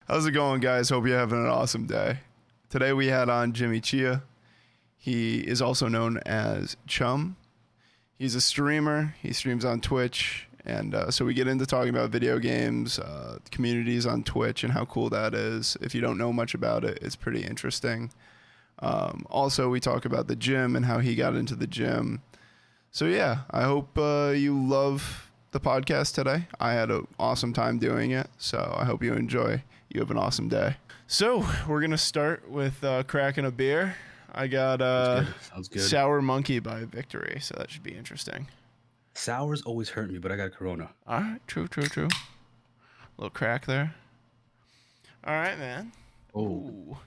How's it going, guys? Hope you're having an awesome day. Today we had on Chea. He is also known as Chum. He's a streamer. He streams on Twitch. And so we get into talking about video games, communities on Twitch, and how cool that is. If you don't know much about it, it's pretty interesting. Also, we talk about the gym and how he got into the gym. So yeah, I hope you love the podcast today. I had an awesome time doing it, so I hope you enjoy. You have an awesome day. So we're going to start with cracking a beer. I got Sounds good. Sour Monkey by Victory, so that should be interesting. Sours always hurt me, but I got a Corona. All right, true. Little crack there. All right, man. Oh. Ooh.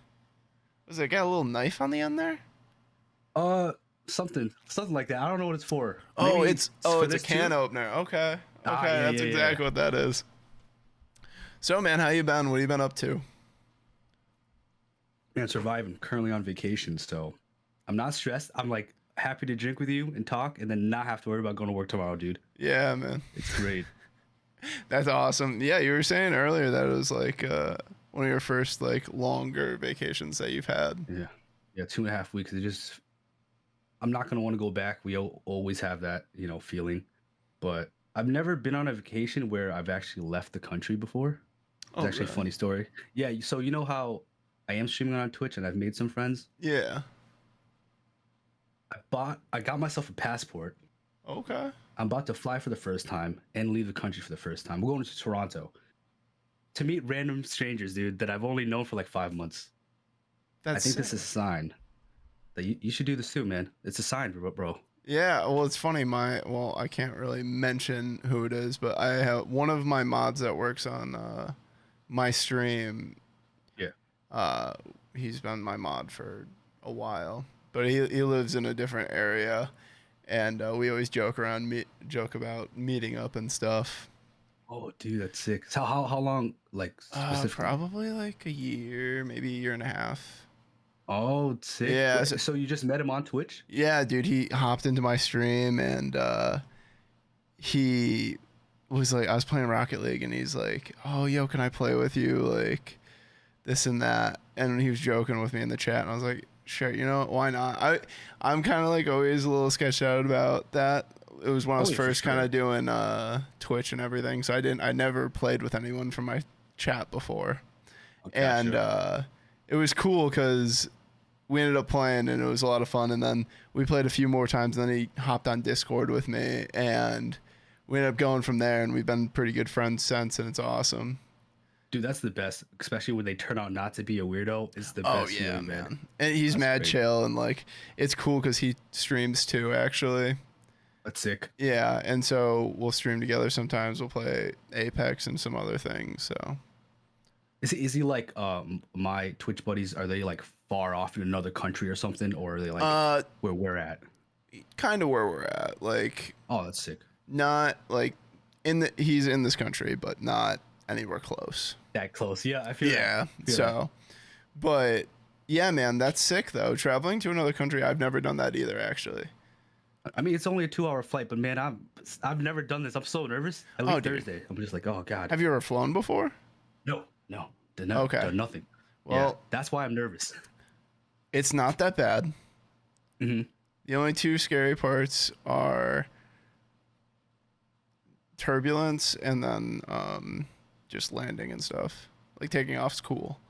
Was it got a little knife on the end there? Something like that. I don't know what it's for. Oh, Maybe it's a can too? opener. Okay, Yeah, that's exactly what that is. So, man, how you been? What have you been up to? Man, surviving. Currently on vacation, so I'm not stressed. I'm like happy to drink with you and talk, and then not have to worry about going to work tomorrow, dude. Yeah, man. It's great. That's awesome. Yeah, you were saying earlier that it was like one of your first like longer vacations that you've had. Yeah, 2.5 weeks. I'm not gonna want to go back. We always have that, feeling. But I've never been on a vacation where I've actually left the country before. It's actually a funny story. Yeah, so you know how I am streaming on Twitch and I've made some friends? Yeah. I got myself a passport. Okay. I'm about to fly for the first time and leave the country for the first time. We're going to Toronto to meet random strangers, dude, that I've only known for like 5 months. I think this is a sign that you should do this too, man. It's a sign, bro. Yeah, well, it's funny. I can't really mention who it is, but I have one of my mods that works on my stream. Yeah. He's been my mod for a while, but he lives in a different area, and we always joke about meeting up and stuff. Oh, dude, that's sick. So how long, like, specifically? Probably like a year, maybe a year and a half. Oh, sick. Yeah. Wait, so you just met him on Twitch? Yeah, dude, he hopped into my stream and he was like, I was playing Rocket League and he's like, oh, yo, can I play with you? Like this and that. And he was joking with me in the chat and I was like, sure, why not? I'm kind of like always a little sketched out about that. It was when I was first kind of doing Twitch and everything. So I never played with anyone from my chat before. Okay, and sure. It was cool because we ended up playing and it was a lot of fun. And then we played a few more times and then he hopped on Discord with me and we ended up going from there and we've been pretty good friends since and it's awesome. Dude, that's the best, especially when they turn out not to be a weirdo. It's the best. Oh, yeah, man. And he's mad chill and like it's cool because he streams too, actually. That's sick. Yeah, and so we'll stream together sometimes. We'll play Apex and some other things, so... Is he like my Twitch buddies? Are they like far off in another country or something, or are they like where we're at? Kind of where we're at. Like, oh, that's sick. Not like he's in this country, but not anywhere close. That close, yeah. I feel yeah. So, but yeah, man, that's sick though. Traveling to another country, I've never done that either, actually. I mean, it's only a 2-hour flight, but man, I've never done this. I'm so nervous. I leave Thursday. I'm just like, oh god. Have you ever flown before? No. Okay. Done nothing. Well, yeah, that's why I'm nervous. It's not that bad. Mm-hmm. The only two scary parts are turbulence and then just landing and stuff. Like taking off's cool.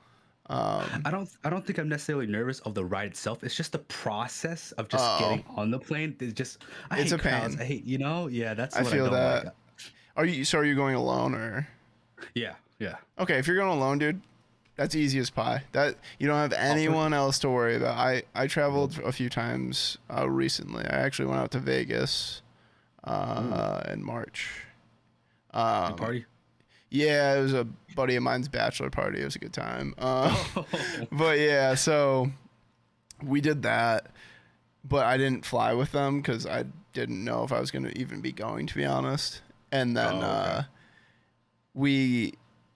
I don't think I'm necessarily nervous of the ride itself. It's just the process of just getting on the plane. It's hate a crowds. pain. I hate, yeah, that's I what feel I don't that. like. Are you going alone or? Yeah. Okay, if you're going alone, dude, that's easy as pie. That you don't have anyone else to worry about. I traveled a few times recently. I actually went out to Vegas in March. Good party? Yeah, it was a buddy of mine's bachelor party. It was a good time. But yeah, so we did that, but I didn't fly with them because I didn't know if I was going to even be going, to be honest. And then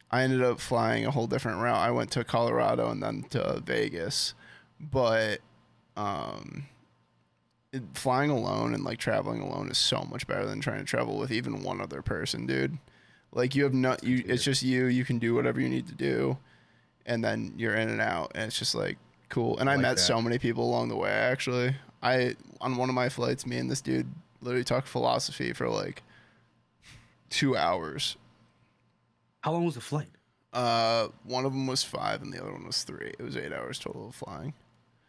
I ended up flying a whole different route. I went to Colorado and then to Vegas, but flying alone and like traveling alone is so much better than trying to travel with even one other person, dude. Like you have it's just you can do whatever you need to do. and then you're in and out, and it's just like cool. And I I like met that. so many people along the way. Actually, on one of my flights, me and this dude literally talked philosophy for like 2 hours. How long was the flight? One of them was 5 and the other one was 3. It was 8 hours total of flying.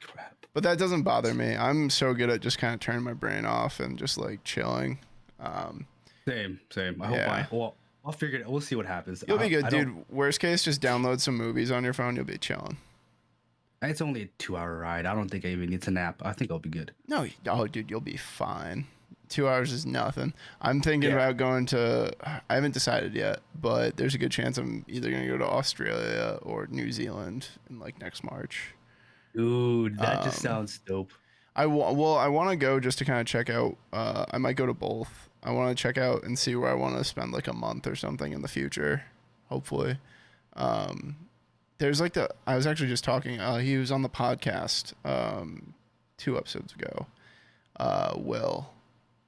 Crap. But that doesn't bother me. I'm so good at just kind of turning my brain off and just like chilling. Same. I Yeah. hope well, I'll figure it. We'll see what happens. You'll be good, I dude. Worst case, just download some movies on your phone. You'll be chilling. It's only a 2-hour ride. I don't think I even need to nap. I think I'll be good. No, oh, dude, you'll be fine. 2 hours is nothing. I'm thinking about going to. I haven't decided yet, but there's a good chance I'm either gonna go to Australia or New Zealand in like next March. Dude, that just sounds dope. I want to go just to kind of check out. I might go to both. I want to check out and see where I want to spend like a month or something in the future, hopefully. There's like I was actually just talking. He was on the podcast 2 episodes ago. Will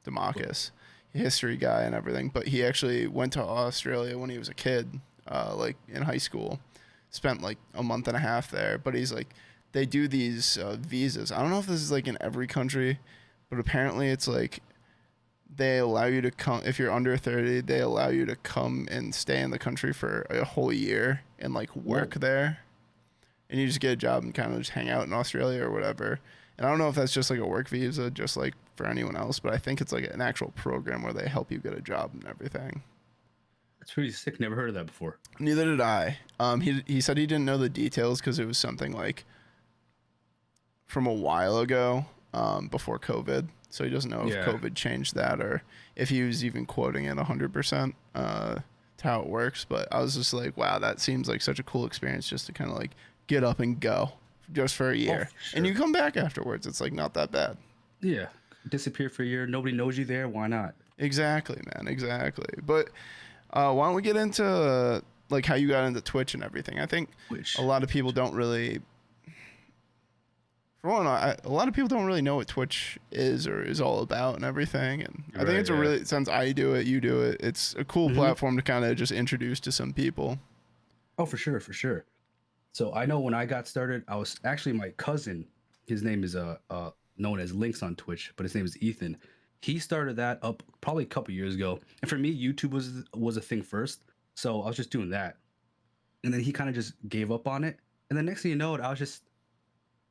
Demarcus, history guy and everything, but he actually went to Australia when he was a kid, like in high school. Spent like a month and a half there, but he's like, they do these visas. I don't know if this is like in every country, but apparently it's like they allow you to come if you're under 30. They allow you to come and stay in the country for a whole year and like work there, and you just get a job and kind of just hang out in Australia or whatever. And I don't know if that's just like a work visa, just like for anyone else, but I think it's like an actual program where they help you get a job and everything. That's pretty sick. Never heard of that before. Neither did I. He said he didn't know the details because it was something like from a while ago, before COVID. So he doesn't know if COVID changed that or if he was even quoting it 100% to how it works. But I was just like, wow, that seems like such a cool experience just to kind of like get up and go just for a year. For sure. And you come back afterwards. It's like not that bad. Yeah. Disappear for a year. Nobody knows you there. Why not? Exactly, man. Exactly. But why don't we get into like how you got into Twitch and everything? I think a lot of people don't really. For one, a lot of people don't really know what Twitch is or is all about and everything. And I think it's a really, since I do it, you do it, it's a cool platform to kind of just introduce to some people. Oh, for sure. So I know when I got started, I was actually my cousin. His name is known as Lynx on Twitch, but his name is Ethan. He started that up probably a couple years ago. And for me, YouTube was a thing first. So I was just doing that. And then he kind of just gave up on it. And then next thing you know,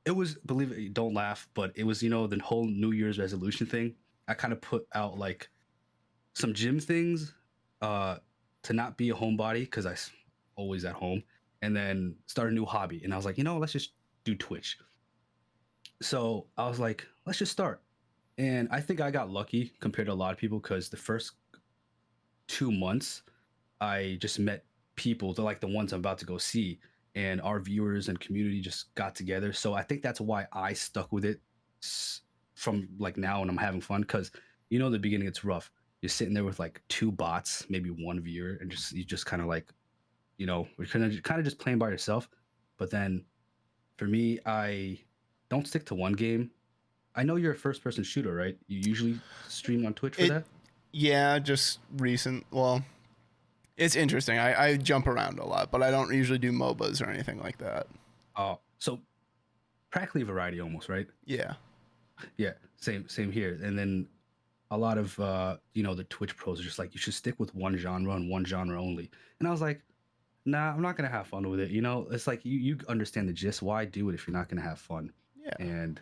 it was, believe it, don't laugh, but it was, the whole New Year's resolution thing. I kind of put out like some gym things to not be a homebody because I always at home, and then start a new hobby. And I was like, let's just do Twitch. So I was like, let's just start. And I think I got lucky compared to a lot of people because the first 2 months, I just met people. They're like the ones I'm about to go see. And our viewers and community just got together. So I think that's why I stuck with it from like now, and I'm having fun because the beginning it's rough. You're sitting there with like 2 bots, maybe 1 viewer, and you just kind of like, we're kind of just playing by yourself. But then for me, I don't stick to one game. I know you're a first-person shooter, right? You usually stream on Twitch for that? Yeah, just recent. Well, it's interesting. I jump around a lot, but I don't usually do MOBAs or anything like that. Oh, so practically variety almost, right? Yeah. Yeah, same here. And then a lot of the Twitch pros are just like, you should stick with one genre and one genre only. And I was like, nah, I'm not gonna have fun with it. It's like you understand the gist. Why do it if you're not gonna have fun? Yeah. And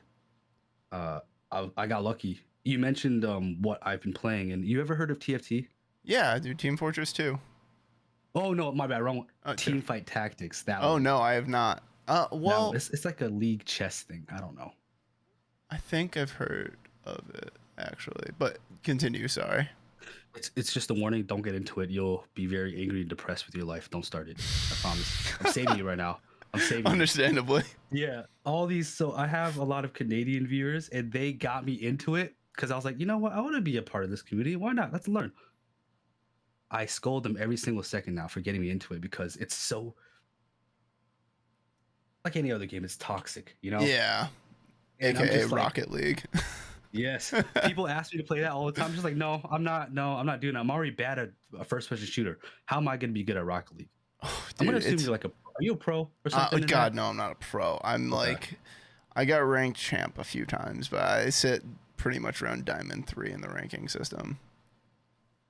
I got lucky. You mentioned what I've been playing, and you ever heard of TFT? Yeah, I do Team Fortress 2. Oh no, my bad, wrong one. Team Fight Tactics. That one. Oh no, I have not. Well, it's like a league chess thing. I don't know. I think I've heard of it actually, but continue. Sorry. It's just a warning. Don't get into it. You'll be very angry and depressed with your life. Don't start it. I promise. I'm saving you right now. I'm saving you. Understandably. Yeah. All these. So I have a lot of Canadian viewers, and they got me into it because I was like, you know what? I want to be a part of this community. Why not? Let's learn. I scold them every single second now for getting me into it because it's so, like any other game, it's toxic, Yeah. And AKA Rocket League. Yes. People ask me to play that all the time. I'm just like, no, I'm not doing that. I'm already bad at a first-person shooter. How am I going to be good at Rocket League? Oh, dude, I'm going to assume you're like Are you a pro or something? in God, that? no, I'm not a pro. I'm Okay. like, I got ranked champ a few times, but I sit pretty much around Diamond 3 in the ranking system.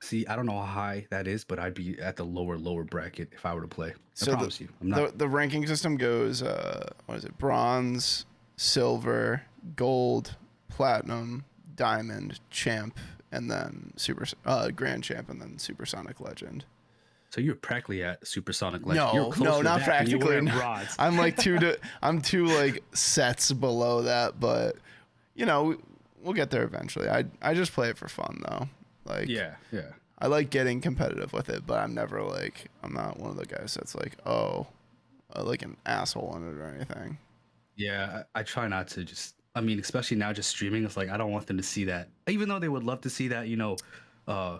See, I don't know how high that is, but I'd be at the lower bracket if I were to play. So I promise you, I'm not. the ranking system goes, what is it? Bronze, silver, gold, platinum, diamond, champ, and then grand champ, and then supersonic legend. So you're practically at supersonic legend. You're No, closer no, to not that than you were practically. at bronze. I'm like I'm two like sets below that, but you know, we'll get there eventually. I just play it for fun though. Like, Yeah. I like getting competitive with it, but I'm never like, I'm not one of the guys that's like, oh, like an asshole in it or anything. Yeah, I try not to just. I mean, especially now, just streaming. It's like I don't want them to see that, even though they would love to see that. Uh,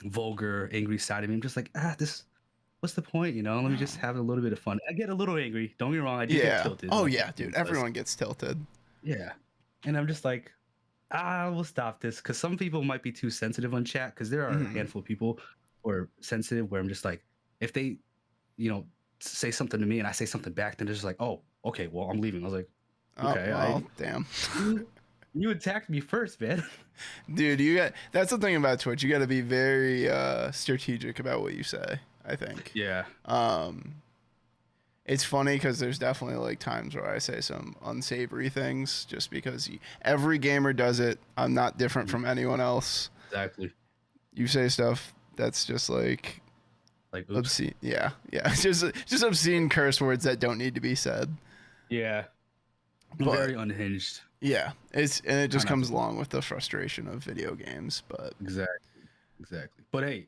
vulgar, angry side of me. I'm just like, this. What's the point? Let me just have a little bit of fun. I get a little angry. Don't get me wrong. I do get tilted. Oh like yeah, dude. Everyone gets tilted. Yeah, and I'm just like, we'll stop this because some people might be too sensitive on chat because there are a handful of people who are sensitive where I'm just like, if they, you know, say something to me and I say something back, then they're just like, oh, okay, well, I'm leaving. I was like, okay, damn. You attacked me first, man. Dude, that's the thing about Twitch. You got to be very strategic about what you say, I think. Yeah. It's funny because there's definitely like times where I say some unsavory things just because every gamer does it. I'm not different from anyone else. Exactly. You say stuff that's just like oops. Obscene. Yeah. just obscene curse words that don't need to be said. Yeah. I'm very unhinged. Yeah, it just comes along with the frustration of video games, but exactly. But hey,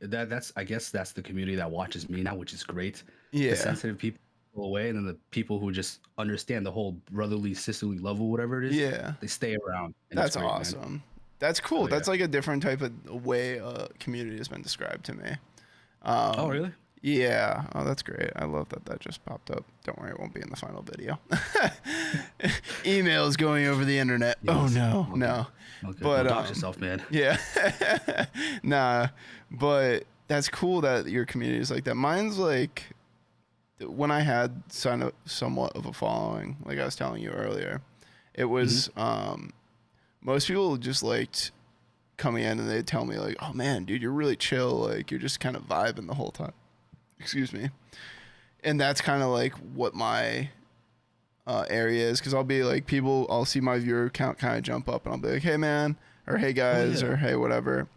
I guess that's the community that watches me now, which is great. Yeah, the sensitive people go away, and then the people who just understand the whole brotherly, sisterly love or whatever it is. Yeah, they stay around. That's great, awesome. Man. That's cool. That's yeah. like a different type of way community has been described to me. Oh really? Yeah. Oh, that's great. I love that just popped up. Don't worry, it won't be in the final video. Emails going over the internet. Yes. Oh no, okay. No. Okay. But dox yourself, man. Yeah. Nah, but that's cool that your community is like that. Mine's like when I had somewhat of a following, like I was telling you earlier, it was most people just liked coming in and they'd tell me like, "Oh man, dude, you're really chill. Like you're just kind of vibing the whole time." Excuse me. And that's kind of like what my area is, because I'll be like, I'll see my viewer count kind of jump up and I'll be like, hey man, or hey guys, or hey whatever,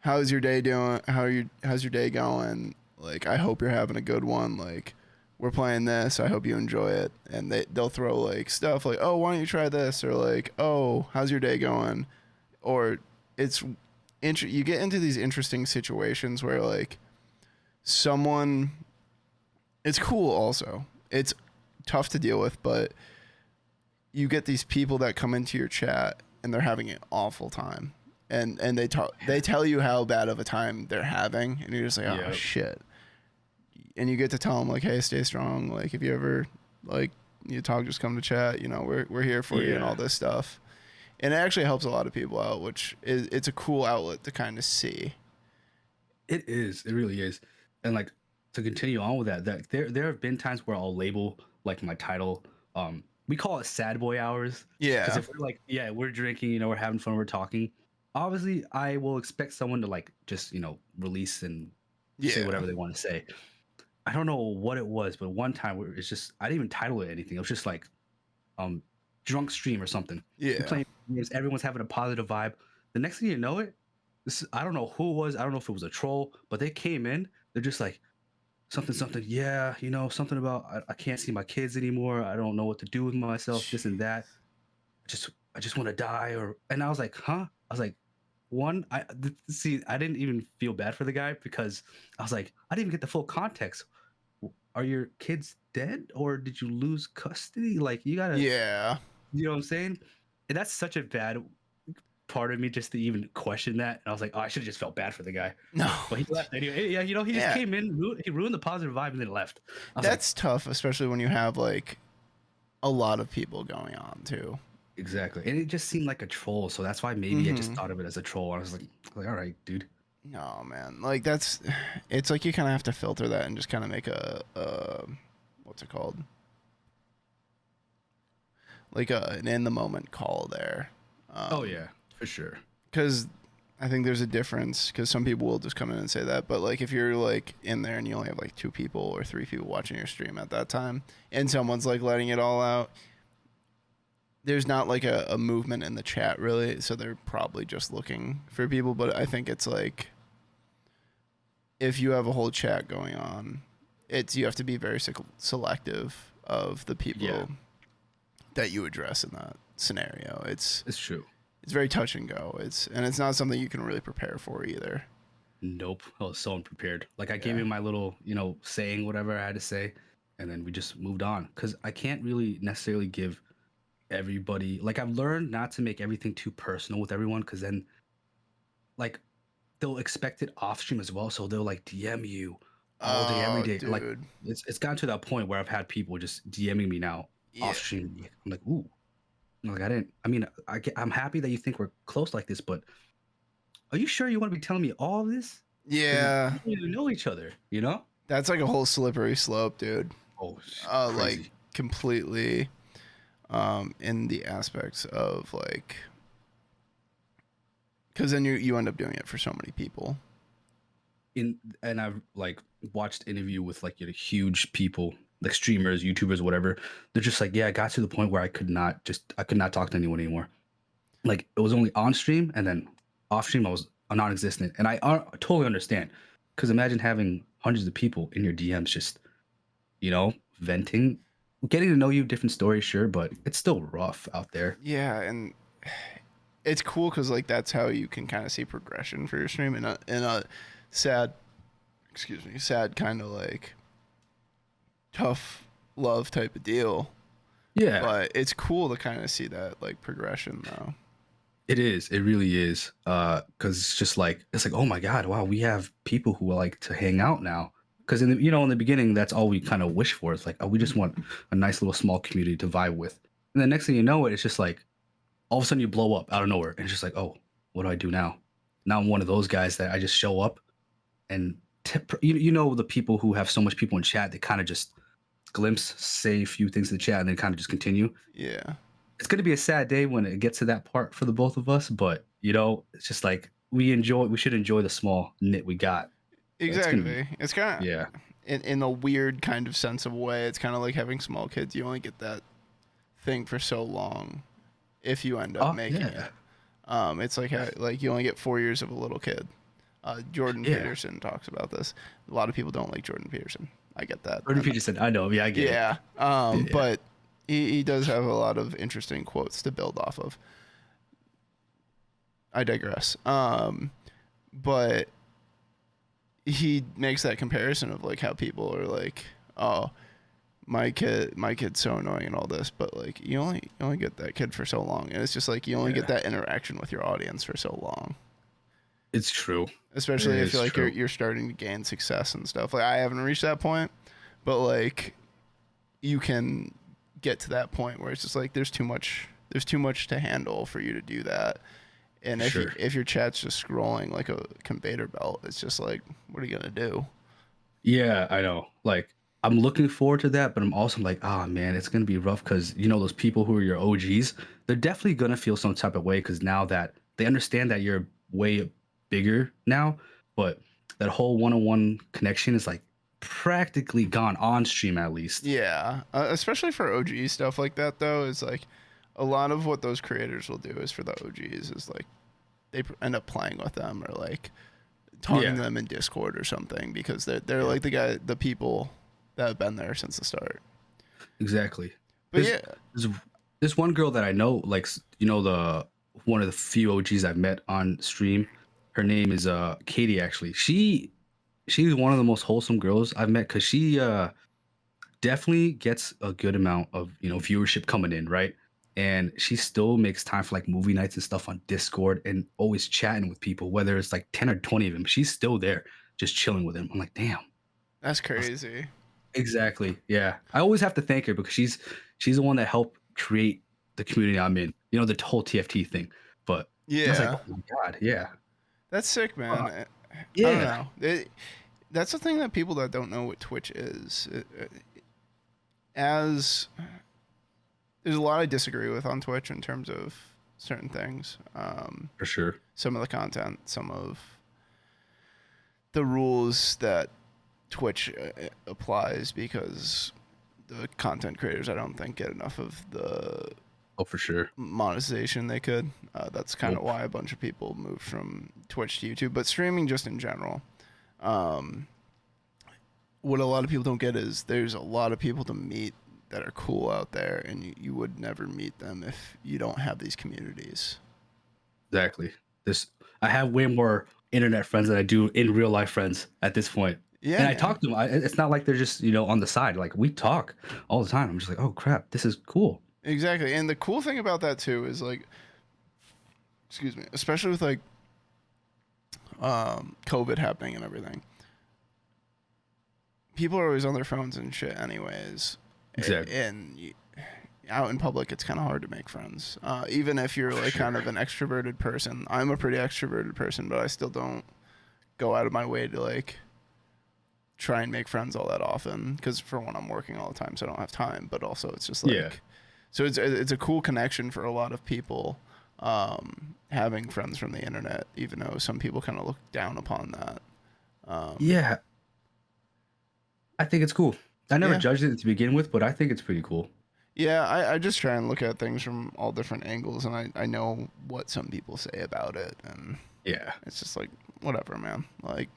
how's your day doing, how's your day going, like I hope you're having a good one, like we're playing this, I hope you enjoy it. And they'll throw like stuff like, oh, why don't you try this, or like, oh, how's your day going, or you get into these interesting situations where like it's cool also. It's tough to deal with, but you get these people that come into your chat and they're having an awful time. And they tell you how bad of a time they're having, and you're just like, oh shit. And you get to tell them like, hey, stay strong. Like if you ever like you talk, just come to chat, we're here for you and all this stuff. And it actually helps a lot of people out, which it's a cool outlet to kind of see. It is. It really is. And like to continue on with that there have been times where I'll label like my title. We call it sad boy hours. Yeah. Because if we're like, we're drinking, we're having fun, we're talking. Obviously, I will expect someone to like just release and say whatever they want to say. I don't know what it was, but one time where it's just I didn't even title it anything. It was just like drunk stream or something. Yeah. We're playing games, everyone's having a positive vibe. The next thing you know it, I don't know who it was. I don't know if it was a troll, but they came in. They're just like, something. Yeah, something about I can't see my kids anymore. I don't know what to do with myself. This and that. I just want to die. And I was like, huh? I was like, I didn't even feel bad for the guy because I was like, I didn't even get the full context. Are your kids dead or did you lose custody? Like you gotta, you know what I'm saying? And that's such a bad part of me just to even question that. And I was like, oh, I should have just felt bad for the guy. No, but he left anyway. Yeah, he just came in, he ruined the positive vibe and then left. That's tough, especially when you have like a lot of people going on too. Exactly, and it just seemed like a troll, so that's why maybe I just thought of it as a troll. I was like, all right, dude. No, man, like it's like you kind of have to filter that and just kind of make what's it called? Like an in the moment call there. Oh yeah, for sure. Because I think there's a difference. Because some people will just come in and say that, but like if you're like in there and you only have like 2 people or 3 people watching your stream at that time, and someone's like letting it all out, there's not like a movement in the chat really, so they're probably just looking for people. But I think it's like if you have a whole chat going on, it's you have to be very selective of the people that you address in that scenario. It's true. It's very touch and go. It's not something you can really prepare for either. Nope. I was so unprepared. Like I gave him my little, saying whatever I had to say, and then we just moved on. Because I can't really necessarily give everybody, like I've learned not to make everything too personal with everyone, because then like they'll expect it off stream as well. So they'll like DM you all day, every day. Dude. Like it's gotten to that point where I've had people just DMing me now off stream. I'm like, ooh. Like I'm happy that you think we're close like this, but are you sure you want to be telling me all of this? Yeah. We don't even know each other, That's like a whole slippery slope, dude. Oh, crazy. Like completely in the aspects of like, because then you end up doing it for so many people. And I've like watched interview with like huge people, like streamers, YouTubers, whatever. They're just like, yeah, I got to the point where I could not talk to anyone anymore. Like it was only on stream, and then off stream I was non-existent. And I totally understand, because imagine having hundreds of people in your DMs just, venting, getting to know you, different stories, sure, but it's still rough out there. Yeah, and it's cool because like that's how you can kind of see progression for your stream in a sad kind of like tough love type of deal. Yeah, but it's cool to kind of see that like progression though. It is. It really is. Because it's just like oh my god, wow, we have people who like to hang out now. Because in the beginning, that's all we kind of wish for. It's like, oh, we just want a nice little small community to vibe with. And the next thing you know, it's just like all of a sudden you blow up out of nowhere, and it's just like, oh, what do I do now? Now I'm one of those guys that I just show up and the people who have so much people in chat, they kind of just glimpse, say a few things in the chat, and then kind of just continue. Yeah. It's going to be a sad day when it gets to that part for the both of us, but it's just like we should enjoy the small knit we got. Exactly. It's kind of yeah. In a weird kind of sense of way, it's kind of like having small kids. You only get that thing for so long if you end up making it. It's like you only get 4 years of a little kid. Jordan Peterson talks about this. A lot of people don't like Jordan Peterson. I get that. Jordan Peterson, I know. Yeah, I get it. But he does have a lot of interesting quotes to build off of. I digress. But he makes that comparison of like how people are like, oh, my kid's so annoying and all this, but like you only get that kid for so long, and it's just like you only get that interaction with your audience for so long. It's true. Especially if like you're starting to gain success and stuff. Like I haven't reached that point, but like you can get to that point where it's just like there's too much to handle for you to do that. And if your chat's just scrolling like a conveyor belt, it's just like, what are you gonna do? Yeah, I know. Like I'm looking forward to that, but I'm also like, oh man, it's gonna be rough because those people who are your OGs, they're definitely gonna feel some type of way because now that they understand that you're way bigger now, but that whole one-on-one connection is like practically gone on stream at least. Yeah, especially for OG stuff like that though, is like a lot of what those creators will do is for the OGs is like they end up playing with them or like talking to them in Discord or something because they're like the people that have been there since the start. Exactly. But there's one girl that I know, like the one of the few OGs I've met on stream. Her name is Katie. Actually, she's one of the most wholesome girls I've met because she definitely gets a good amount of viewership coming in, right? And she still makes time for like movie nights and stuff on Discord and always chatting with people, whether it's like 10 or 20 of them. She's still there, just chilling with them. I'm like, damn, that's crazy. Exactly. Yeah, I always have to thank her because she's the one that helped create the community I'm in. The whole TFT thing. But I was like, oh my god, yeah. That's sick, man. Yeah. I don't know. That's the thing that people that don't know what Twitch is. as there's a lot I disagree with on Twitch in terms of certain things. For sure. Some of the content, some of the rules that Twitch applies, because the content creators, I don't think, get enough of the For sure. monetization they could. That's kind of why a bunch of people moved from Twitch to YouTube, but streaming just in general. What a lot of people don't get is there's a lot of people to meet that are cool out there, and you would never meet them if you don't have these communities. Exactly. I have way more internet friends than I do in real life friends at this point. Yeah, and I talk to them. It's not like they're just on the side. Like, we talk all the time. I'm just like, oh crap, this is cool. Exactly. And the cool thing about that too is, like, excuse me, especially with like COVID happening and everything, people are always on their phones and shit anyways. Exactly. And out in public, it's kind of hard to make friends. Even if you're like kind of an extroverted person. I'm a pretty extroverted person, but I still don't go out of my way to like try and make friends all that often, because for one, I'm working all the time, so I don't have time. But also, it's just like, so it's a cool connection for a lot of people, having friends from the internet, even though some people kind of look down upon that. Yeah, I think it's cool. I never judged it to begin with, but I think it's pretty cool. Yeah, I just try and look at things from all different angles, and I know what some people say about it, and yeah, it's just like, whatever, man. Like,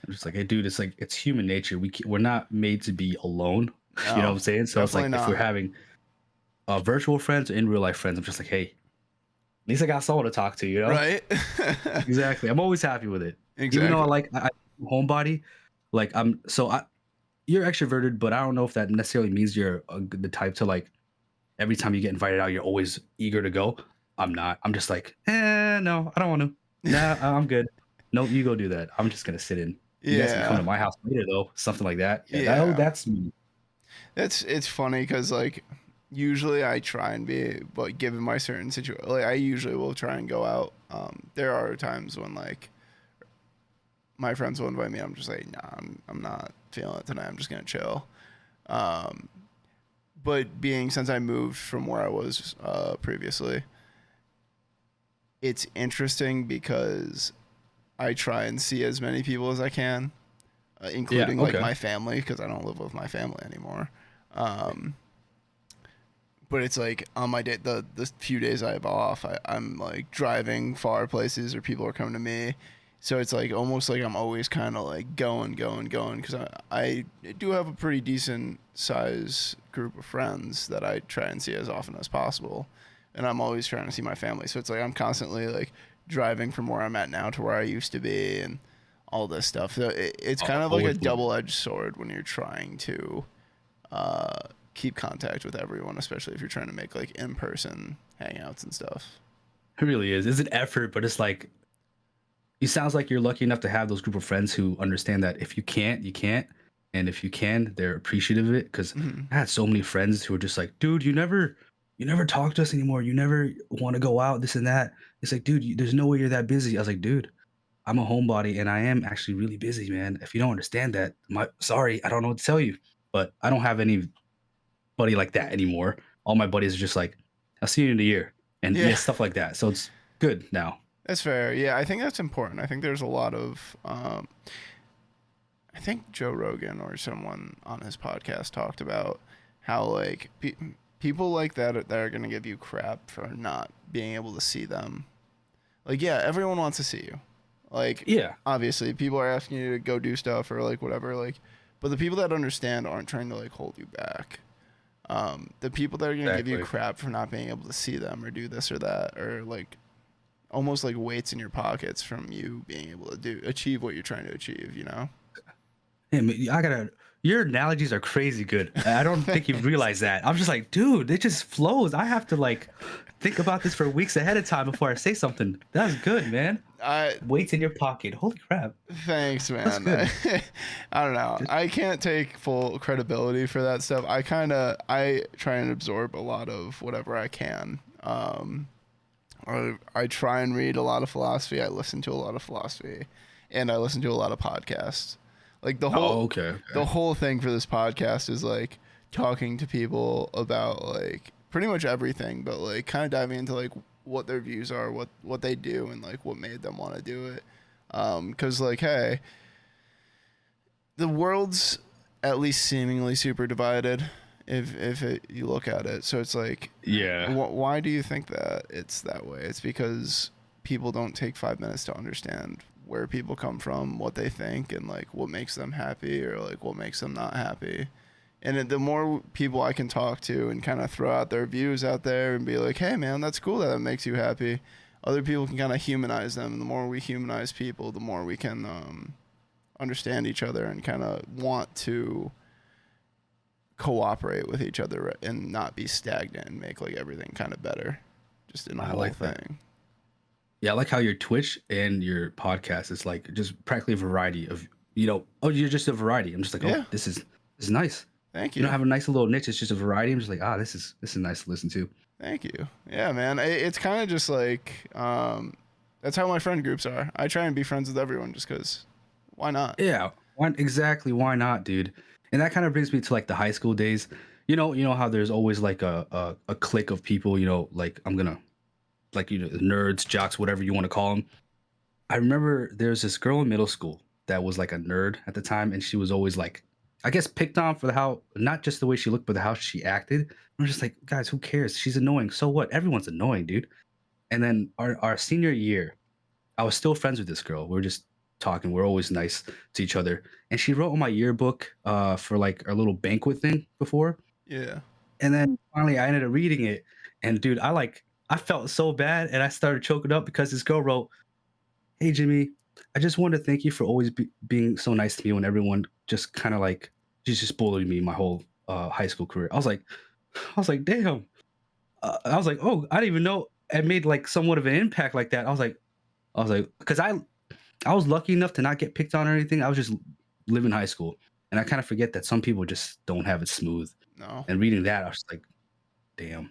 I'm just like, hey, dude, it's like, it's human nature. We're not made to be alone. No, you know what I'm saying? So it's like, not. if we're having virtual friends or in real life friends, I'm just like, hey, at least I got someone to talk to, Right? Exactly. I'm always happy with it. Exactly. Even though I'm homebody, like you're extroverted, but I don't know if that necessarily means you're the type to, like, every time you get invited out, you're always eager to go. I'm not. I'm just like, no, I don't want to. Nah, I'm good. No, you go do that. I'm just gonna sit in. You guys can come to my house later, though. Something like that. That's me. It's funny because, like, usually I try and be, but given my certain situation, like, I usually will try and go out. There are times when, like, my friends will invite me. I'm just like, nah, I'm not feeling it tonight. I'm just gonna chill. But since I moved from where I was previously, it's interesting because I try and see as many people as I can, including like my family, because I don't live with my family anymore. But it's like on my day, the few days I have off, I'm like driving far places, or people are coming to me. So it's like almost like I'm always kind of like going, because I do have a pretty decent size group of friends that I try and see as often as possible. And I'm always trying to see my family. So it's like I'm constantly like driving from where I'm at now to where I used to be and all this stuff. So it's kind of like a double-edged sword when you're trying to keep contact with everyone, especially if you're trying to make like in-person hangouts and stuff. It really is. It's an effort, but it's like, it sounds like you're lucky enough to have those group of friends who understand that if you can't, you can't. And if you can, they're appreciative of it. Because I had so many friends who were just like, dude, you never talk to us anymore. You never want to go out, this and that. It's like, dude, there's no way you're that busy. I was like, dude, I'm a homebody and I am actually really busy, man. If you don't understand that, sorry, I don't know what to tell you. But I don't have anybody like that anymore. All my buddies are just like, I'll see you in a year. And stuff like that. So it's good now. That's fair. Yeah, I think that's important. I think there's a lot of, I think Joe Rogan or someone on his podcast talked about how, like, people like that are going to give you crap for not being able to see them. Like, yeah, everyone wants to see you. Like, obviously, people are asking you to go do stuff or, like, whatever. Like, but the people that understand aren't trying to, like, hold you back. The people that are going to give you crap for not being able to see them or do this or that, or, like, almost like weights in your pockets from you being able to achieve what you're trying to achieve, you know? Hey, your analogies are crazy good. I don't think you realize that. I'm just like, dude, it just flows. I have to like think about this for weeks ahead of time before I say something. That's good, man. Weights in your pocket. Holy crap. Thanks, man. I don't know. I can't take full credibility for that stuff. I try and absorb a lot of whatever I can. I try and read a lot of philosophy. I listen to a lot of philosophy, and I listen to a lot of podcasts. Like the whole the whole thing for this podcast is like talking to people about like pretty much everything, but like kind of diving into like what their views are, what they do, and like what made them want to do it. Because like, hey, the world's at least seemingly super divided you look at it. So it's like, Yeah. why do you think that it's that way? It's because people don't take 5 minutes to understand where people come from, what they think, and like what makes them happy or like what makes them not happy. And the more people I can talk to and kind of throw out their views out there and be like, hey man, that's cool that makes you happy. Other people can kind of humanize them. And the more we humanize people, the more we can understand each other and kind of want to cooperate with each other and not be stagnant and make like everything kind of better, just in a whole like thing. That. Yeah, I like how your Twitch and your podcast is like just practically a variety of, you're just a variety. I'm just like, Yeah. this is nice. Thank you. You don't have a nice little niche. It's just a variety. I'm just like, this is nice to listen to. Thank you. Yeah, man. It's kind of just like, that's how my friend groups are. I try and be friends with everyone just because why not? Yeah, exactly. Why not, dude? And that kind of brings me to like the high school days. You know how there's always like a clique of people, like nerds, jocks, whatever you want to call them. I remember there's this girl in middle school that was like a nerd at the time, and she was always like, I guess, picked on for not just the way she looked, but how she acted. I'm just like, guys, who cares? She's annoying. So what? Everyone's annoying, dude. And then our senior year, I was still friends with this girl. We were just talking. We're always nice to each other. And she wrote on my yearbook for like our little banquet thing before. Yeah. And then finally I ended up reading it. And dude, I felt so bad and I started choking up because this girl wrote, "Hey, Jimmy, I just wanted to thank you for always being so nice to me when everyone just kind of like, just bullied me my whole high school career." I was like, damn. I was like, oh, I didn't even know it made like somewhat of an impact like that. I was like, because I was lucky enough to not get picked on or anything. I was just living high school. And I kind of forget that some people just don't have it smooth. No. And reading that, I was like, damn.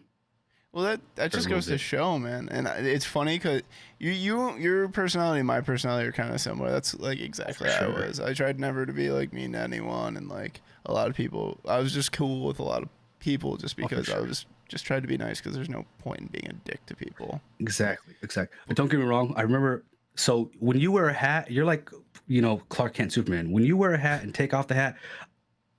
Well, that just goes to show, man. And it's funny because your personality and my personality are kind of similar. That's like exactly how I was. I tried never to be like mean to anyone, and like a lot of people, I was just cool with a lot of people just because I was just tried to be nice because there's no point in being a dick to people. Exactly. But don't get me wrong. I remember. So when you wear a hat, you're like, Clark Kent, Superman. When you wear a hat and take off the hat,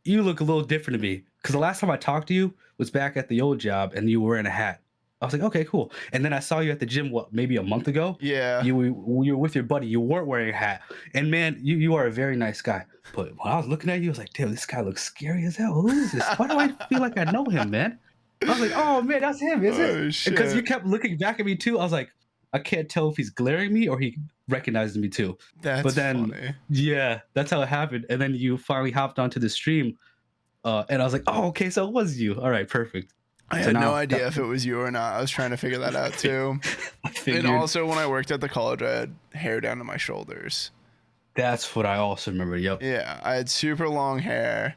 you look a little different to me. Because the last time I talked to you was back at the old job, and you were wearing a hat. I was like, okay, cool. And then I saw you at the gym, maybe a month ago? Yeah. You were with your buddy. You weren't wearing a hat. And man, you are a very nice guy. But when I was looking at you, I was like, damn, this guy looks scary as hell. Who is this? Why do I feel like I know him, man? I was like, oh man, that's him, is it? Because you kept looking back at me too. I was like, I can't tell if he's glaring me or he recognized me too. But then, funny. Yeah, that's how it happened. And then you finally hopped onto the stream. And I was like, oh, okay, so it was you. All right, perfect. I had no idea if it was you or not. I was trying to figure that out too. And also when I worked at the college, I had hair down to my shoulders. That's what I also remember. Yep. Yeah, I had super long hair.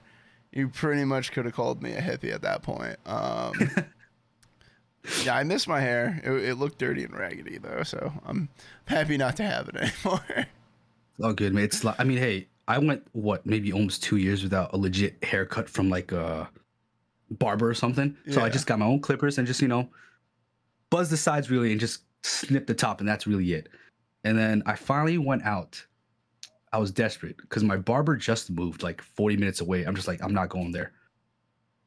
You pretty much could have called me a hippie at that point. Yeah, I miss my hair. It looked dirty and raggedy though, so I'm happy not to have it anymore. Oh, good, man. It's like, I mean, hey, I went maybe almost 2 years without a legit haircut from like a barber or something. So I just got my own clippers and just buzz the sides really and just snip the top, and that's really it. And then I finally went out. I was desperate because my barber just moved like 40 minutes away. I'm just like, I'm not going there.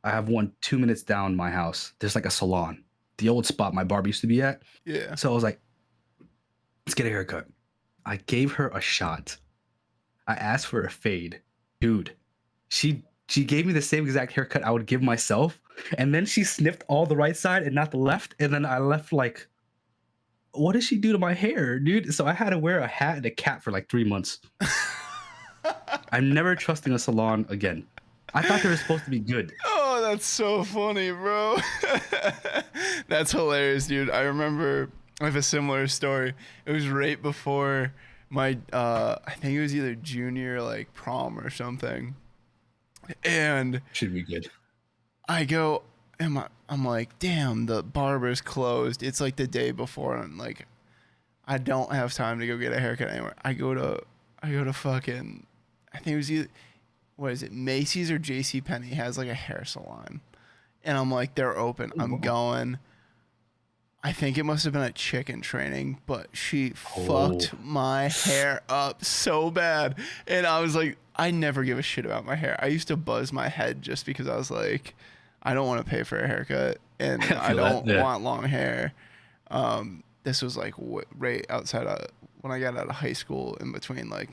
I have one 2 minutes down my house. There's like a salon, the old spot my barber used to be at. Yeah. So I was like, let's get a haircut. I gave her a shot. I asked for a fade. Dude, she gave me the same exact haircut I would give myself. And then she snipped all the right side and not the left. And then I left like, what did she do to my hair, dude? So I had to wear a hat and a cap for like 3 months. I'm never trusting a salon again. I thought they were supposed to be good. Oh, that's so funny, bro. That's hilarious, dude. I remember I have a similar story. It was right before my, I think it was either junior, like prom or something. And should be good. I go, I'm like, damn, the barber's closed. It's like the day before, and like, I don't have time to go get a haircut anywhere. I go to fucking, I think it was either what is it? Macy's or J.C. Penney has like a hair salon, and I'm like, they're open. Oh, I'm wow. going. I think it must have been a chicken training, but she Oh, fucked my hair up so bad. And I was like, I never give a shit about my hair. I used to buzz my head just because I was like, I don't want to pay for a haircut and I I feel that. don't Yeah. want long hair. This was like right outside of when I got out of high school, in between like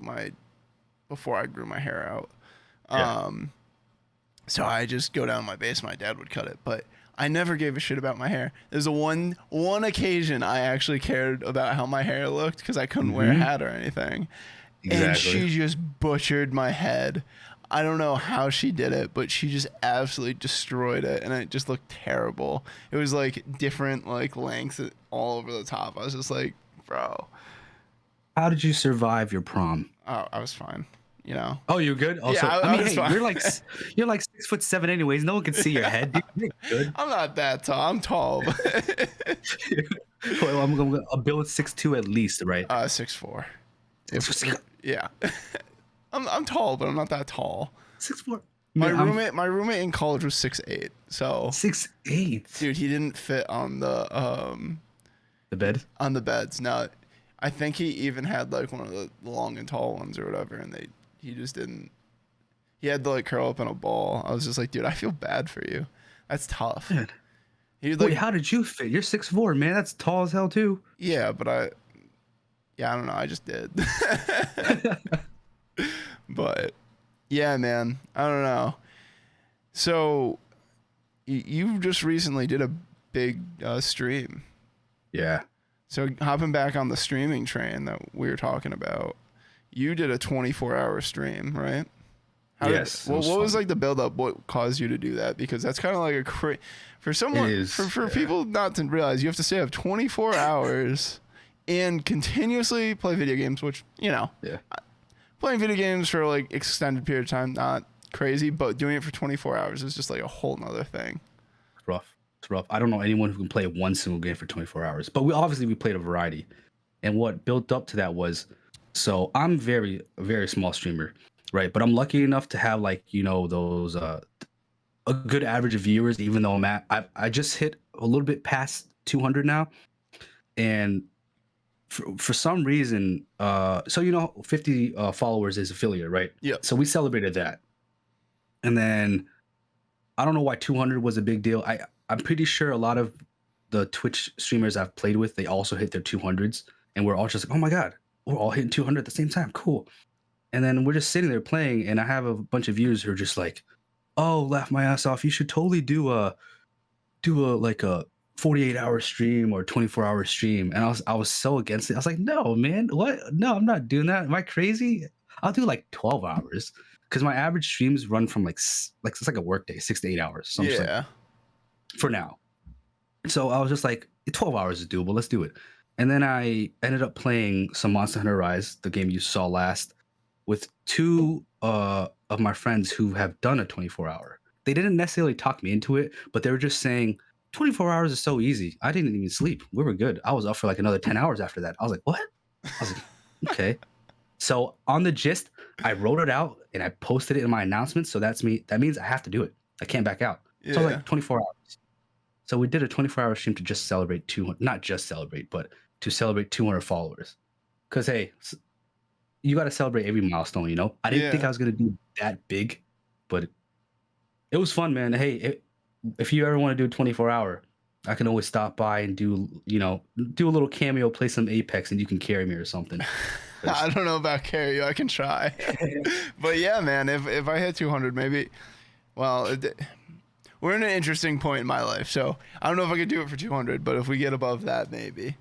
before I grew my hair out. Yeah. So I just go down my base. My dad would cut it, but I never gave a shit about my hair. There's a one occasion I actually cared about how my hair looked because I couldn't wear a Hmm. hat or anything, and Exactly. she just butchered my head. I don't know how she did it, but she just absolutely destroyed it, and it just looked terrible. It was like different like lengths all over the top. I was just like, bro, How did you survive your prom? oh, I was fine, you know. Oh, you're good. Yeah, Also, I I mean, was hey, fine. you're like 6'7" anyways. No one can see your head. Dude. You're good. I'm not that tall. I'm tall, but Well, I'm gonna a bill at 6'2" at least, right? 6'4". Yeah. I'm tall, but I'm not that tall. 6'4". My Man, I'm roommate in college was 6'8". So 6'8". dude, he didn't fit The bed. on the beds. No, I think he even had like one of the long and tall ones or whatever, and he just didn't. He had to like curl up in a ball. I was just like, dude, I feel bad for you. That's tough. Man. He'd Wait, like, how did you fit? You're 6'4", man. That's tall as hell too. yeah, but I don't know. I just did. But yeah, man, I don't know. So you just recently did a big stream. Yeah. So hopping back on the streaming train that we were talking about, you did a 24-hour stream, right? Yes, it was What was fun. like the build up? What caused you to do that? Because that's kind of like for someone, It is, for yeah. people not to realize, you have to stay up 24 hours and continuously play video games, which, you know, Yeah. playing video games for like extended period of time, not crazy, but doing it for 24 hours is just like a whole nother thing. It's rough. It's rough. I don't know anyone who can play one single game for 24 hours. But we played a variety. And what built up to that was, so I'm a very small streamer, right? But I'm lucky enough to have like, those a good average of viewers, even though I just hit a little bit past 200 now. And for some reason, so 50 followers is affiliate, right? Yep. So we celebrated that. And then I don't know why 200 was a big deal. I'm pretty sure a lot of the Twitch streamers I've played with, they also hit their 200s, and we're all just like, oh my god, we're all hitting 200 at the same time, cool. And then we're just sitting there playing, and I have a bunch of viewers who are just like, oh, laugh my ass off. You should totally do a like a 48-hour stream or 24-hour stream. And I was so against it. I was like, no, man, what? No, I'm not doing that. Am I crazy? I'll do like 12 hours because my average streams run from like it's like a work day, 6 to 8 hours. So I'm just like, Yeah. for now. So I was just like, 12 hours is doable. Let's do it. And then I ended up playing some Monster Hunter Rise, the game you saw last, with two of my friends who have done a 24-hour. They didn't necessarily talk me into it, but they were just saying 24 hours is so easy. I didn't even sleep. We were good. I was up for like another 10 hours after that. I was like, what? I was like, okay. So on the gist, I wrote it out and I posted it in my announcements. So that means I have to do it. I can't back out. Yeah. So like 24 hours. So we did a 24-hour stream to just celebrate 200, not just celebrate, but to celebrate 200 followers. Because hey, you got to celebrate every milestone, I didn't think Yeah. I was going to do that big, but it was fun, man. Hey, if you ever want to do a 24-hour, I can always stop by and do a little cameo, play some Apex, and you can carry me or something. I don't know about carry you. I can try. But yeah, man, if I hit 200, maybe, well, we're in an interesting point in my life. So I don't know if I could do it for 200, but if we get above that, maybe.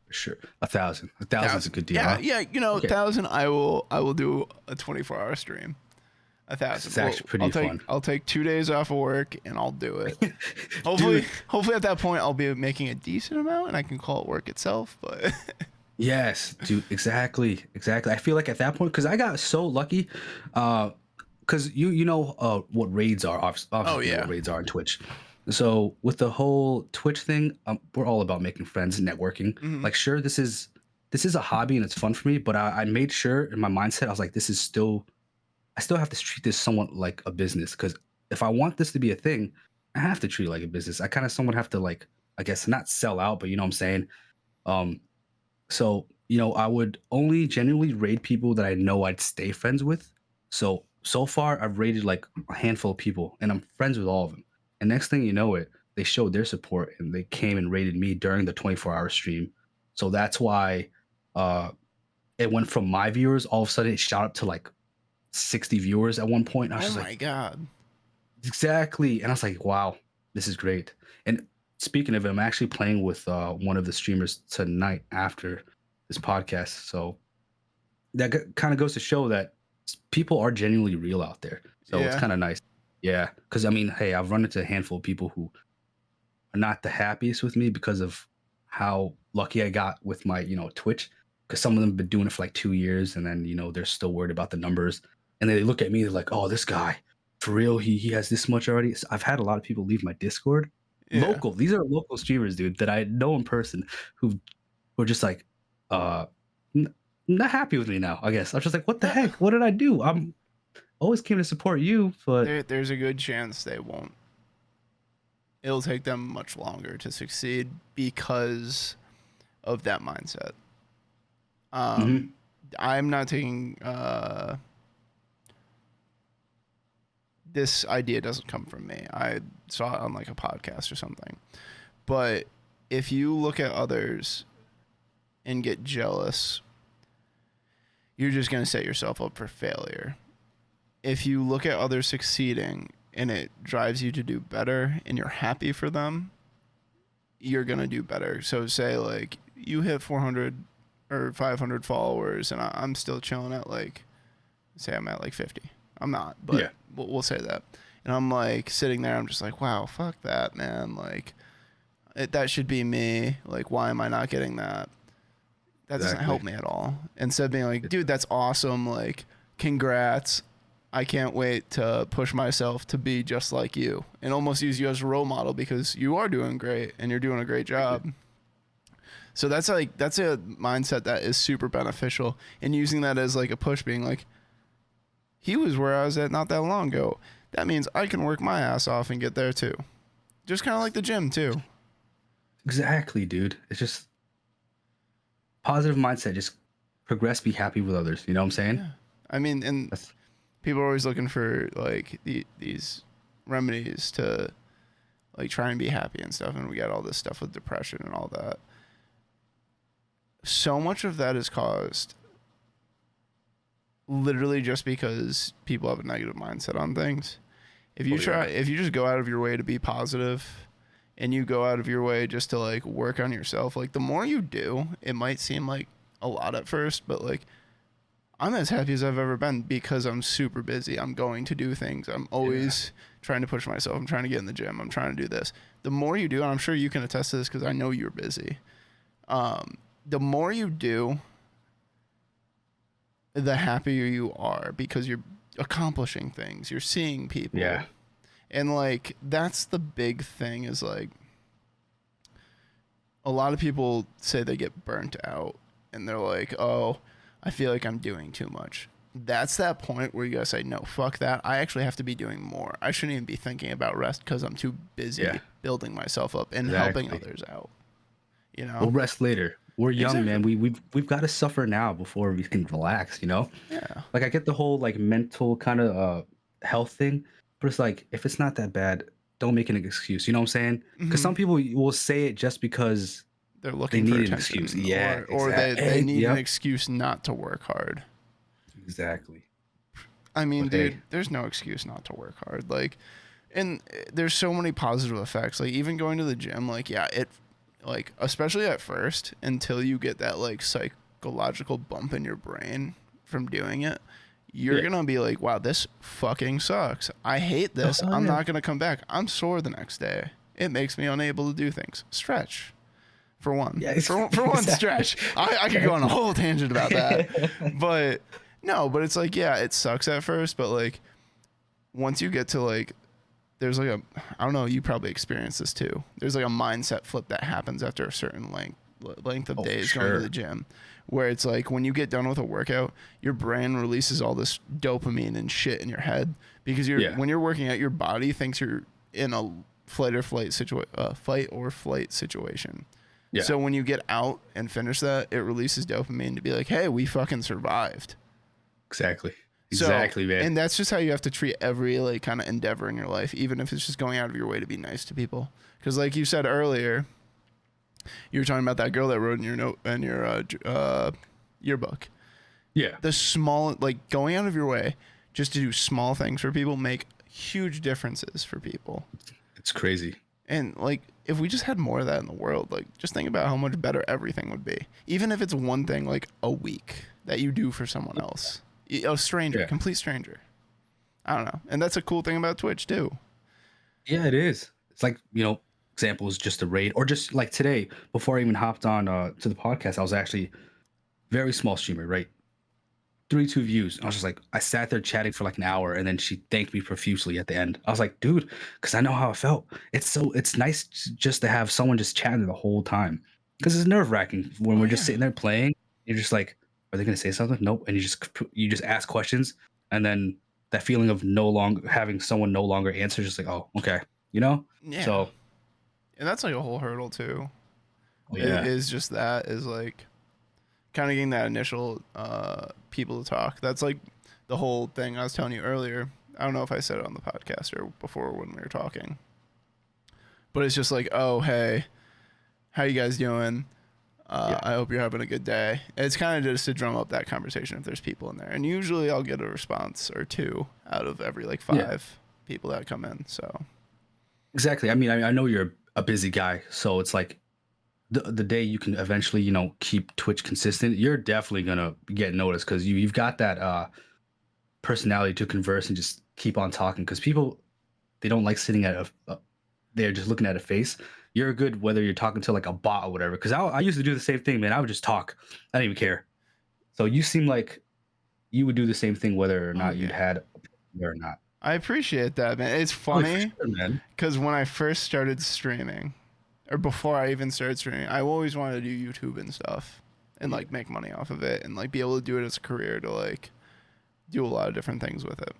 Sure. 1,000. 1,000 is a good deal. Yeah, Huh? yeah, Okay. 1,000, I will do a 24-hour stream. 1,000. It's actually pretty fun. I'll take 2 days off of work and I'll do it. Hopefully at that point I'll be making a decent amount and I can call it work itself, but Yes, dude, exactly. I feel like at that point, because I got so lucky, because you know what raids are, obviously you know yeah. what raids are on Twitch. So with the whole Twitch thing, we're all about making friends, networking. Mhm. Like, sure, this is a hobby and it's fun for me, but I made sure in my mindset I was like, this is still I still have to treat this somewhat like a business because if I want this to be a thing, I have to treat it like a business. I kind of somewhat have to like, I guess not sell out, but you know what I'm saying? Um, so, I would only genuinely raid people that I know I'd stay friends with. So far, I've raided like a handful of people and I'm friends with all of them. And next thing you know it, they showed their support and they came and raided me during the 24-hour stream. So that's why uh, it went from my viewers, all of a sudden it shot up to like 60 viewers at one point. And I was Oh just my like, God. exactly. And I was like, wow, this is great. And speaking of it, I'm actually playing with one of the streamers tonight after this podcast. So that kind of goes to show that people are genuinely real out there. So it's Yeah. kind of nice. Yeah. Because I mean, hey, I've run into a handful of people who are not the happiest with me because of how lucky I got with my, Twitch. Because some of them have been doing it for like 2 years and then, they're still worried about the numbers. And then they look at me, they're like, oh, this guy, for real, he has this much already. So I've had a lot of people leave my Discord. Yeah. These are local streamers, dude, that I know in person who were just like, uh, not happy with me now, I guess. I'm just like, what the heck? What did I do? I'm always came to support you, but There's a good chance they won't. It'll take them much longer to succeed because of that mindset. Mhm. I'm not taking this idea doesn't come from me. I saw it on like a podcast or something. But if you look at others and get jealous, you're just going to set yourself up for failure. If you look at others succeeding and it drives you to do better and you're happy for them, you're going to do better. So say like you hit 400 or 500 followers and I'm still chilling at like, say I'm at like 50. I'm not, but Yeah. we'll say that. And I'm like sitting there, I'm just like, wow, fuck that, man. Like that should be me. Like, why am I not getting that? That doesn't help me at all. Instead of being like, dude, that's awesome. Like, congrats. I can't wait to push myself to be just like you and almost use you as a role model because you are doing great and you're doing a great job. So that's a mindset that is super beneficial, and using that as like a push, being like, he was where I was at not that long ago. That means I can work my ass off and get there too. Just kind of like the gym too. Exactly, dude. It's just positive mindset. Just progress, be happy with others. You know what I'm saying? Yeah. I mean, and people are always looking for like these remedies to like try and be happy and stuff. And we got all this stuff with depression and all that. So much of that is caused literally just because people have a negative mindset on things. If you if you just go out of your way to be positive and you go out of your way just to like work on yourself, like the more you do, it might seem like a lot at first, but like I'm as happy as I've ever been because I'm super busy. I'm going to do things. I'm always trying to push myself. I'm trying to get in the gym. I'm trying to do this. The more you do, and I'm sure you can attest to this because I know you're busy. The more you do, the happier you are because you're accomplishing things. You're seeing people. Yeah. And like that's the big thing is like a lot of people say they get burnt out and they're like, "Oh, I feel like I'm doing too much." That's that point where you gotta say, "No, fuck that. I actually have to be doing more. I shouldn't even be thinking about rest because I'm too busy building myself up and helping others out." You know, we'll rest later. We're young, man. We've got to suffer now before we can relax. You know? Yeah. Like I get the whole like mental kind of health thing, but it's like if it's not that bad, don't make an excuse. You know what I'm saying? Because some people will say it just because they're looking they for need an attention, excuse. Yeah, or they need an excuse not to work hard. Exactly. I mean, dude, there's no excuse not to work hard. Like, and there's so many positive effects. Like, even going to the gym, like, yeah, it, like, especially at first, until you get that, like, psychological bump in your brain from doing it, you're going to be like, wow, this fucking sucks. I hate this. I'm not going to come back. I'm sore the next day. It makes me unable to do things. Stretch. For one. Yeah, for one, stretch. I could go on a whole tangent about that. But, no, but it's like, yeah, it sucks at first, but, like, once you get to, like, there's like I don't know, you probably experienced this too. There's like a mindset flip that happens after a certain length, length of Oh, for days going to sure. the gym, where it's like when you get done with a workout, your brain releases all this dopamine and shit in your head because Yeah. when you're working out, your body thinks you're in a fight or flight situation. Yeah. So when you get out and finish that, it releases dopamine to be like, hey, we fucking survived. Exactly. So, Exactly, man. and that's just how you have to treat every like kind of endeavor in your life, even if it's just going out of your way to be nice to people. Because like you said earlier, you were talking about that girl that wrote in your note in your yearbook. Yeah. The small, like going out of your way just to do small things for people make huge differences for people. It's crazy. And like if we just had more of that in the world, like just think about how much better everything would be. Even if it's one thing like a week that you do for someone else. A stranger, complete stranger. I don't know. And that's a cool thing about Twitch too. Yeah, it is. It's like, examples just a raid or just like today, before I even hopped on to the podcast, I was actually very small streamer, right? 32 views. I was just like, I sat there chatting for like an hour and then she thanked me profusely at the end. I was like, dude, because I know how it felt. It's nice just to have someone just chatting the whole time. Because it's nerve-wracking when we're just sitting there playing. You're just like, are they gonna say something? Nope. And you just ask questions, and then that feeling of no longer having someone no longer answer, just like, oh, okay, Yeah. So, and that's like a whole hurdle too. yeah, Is just that is like kind of getting that initial people to talk. That's like the whole thing I was telling you earlier. I don't know if I said it on the podcast or before when we were talking, but it's just like, oh hey, how you guys doing? I hope you're having a good day. It's kind of just to drum up that conversation if there's people in there. And usually I'll get a response or two out of every like 5 people that come in. So exactly. I mean, I know you're a busy guy, so it's like the day you can eventually, keep Twitch consistent, you're definitely gonna get noticed because you've got that personality to converse and just keep on talking. Because people, they don't like sitting at they're just looking at a face. You're good whether you're talking to like a bot or whatever. Because I used to do the same thing, man. I would just talk. I didn't even care. So you seem like you would do the same thing whether or not you'd had a or not. I appreciate that, man. It's funny because when I first started streaming, or before I even started streaming, I always wanted to do YouTube and stuff and like make money off of it and like be able to do it as a career to like do a lot of different things with it.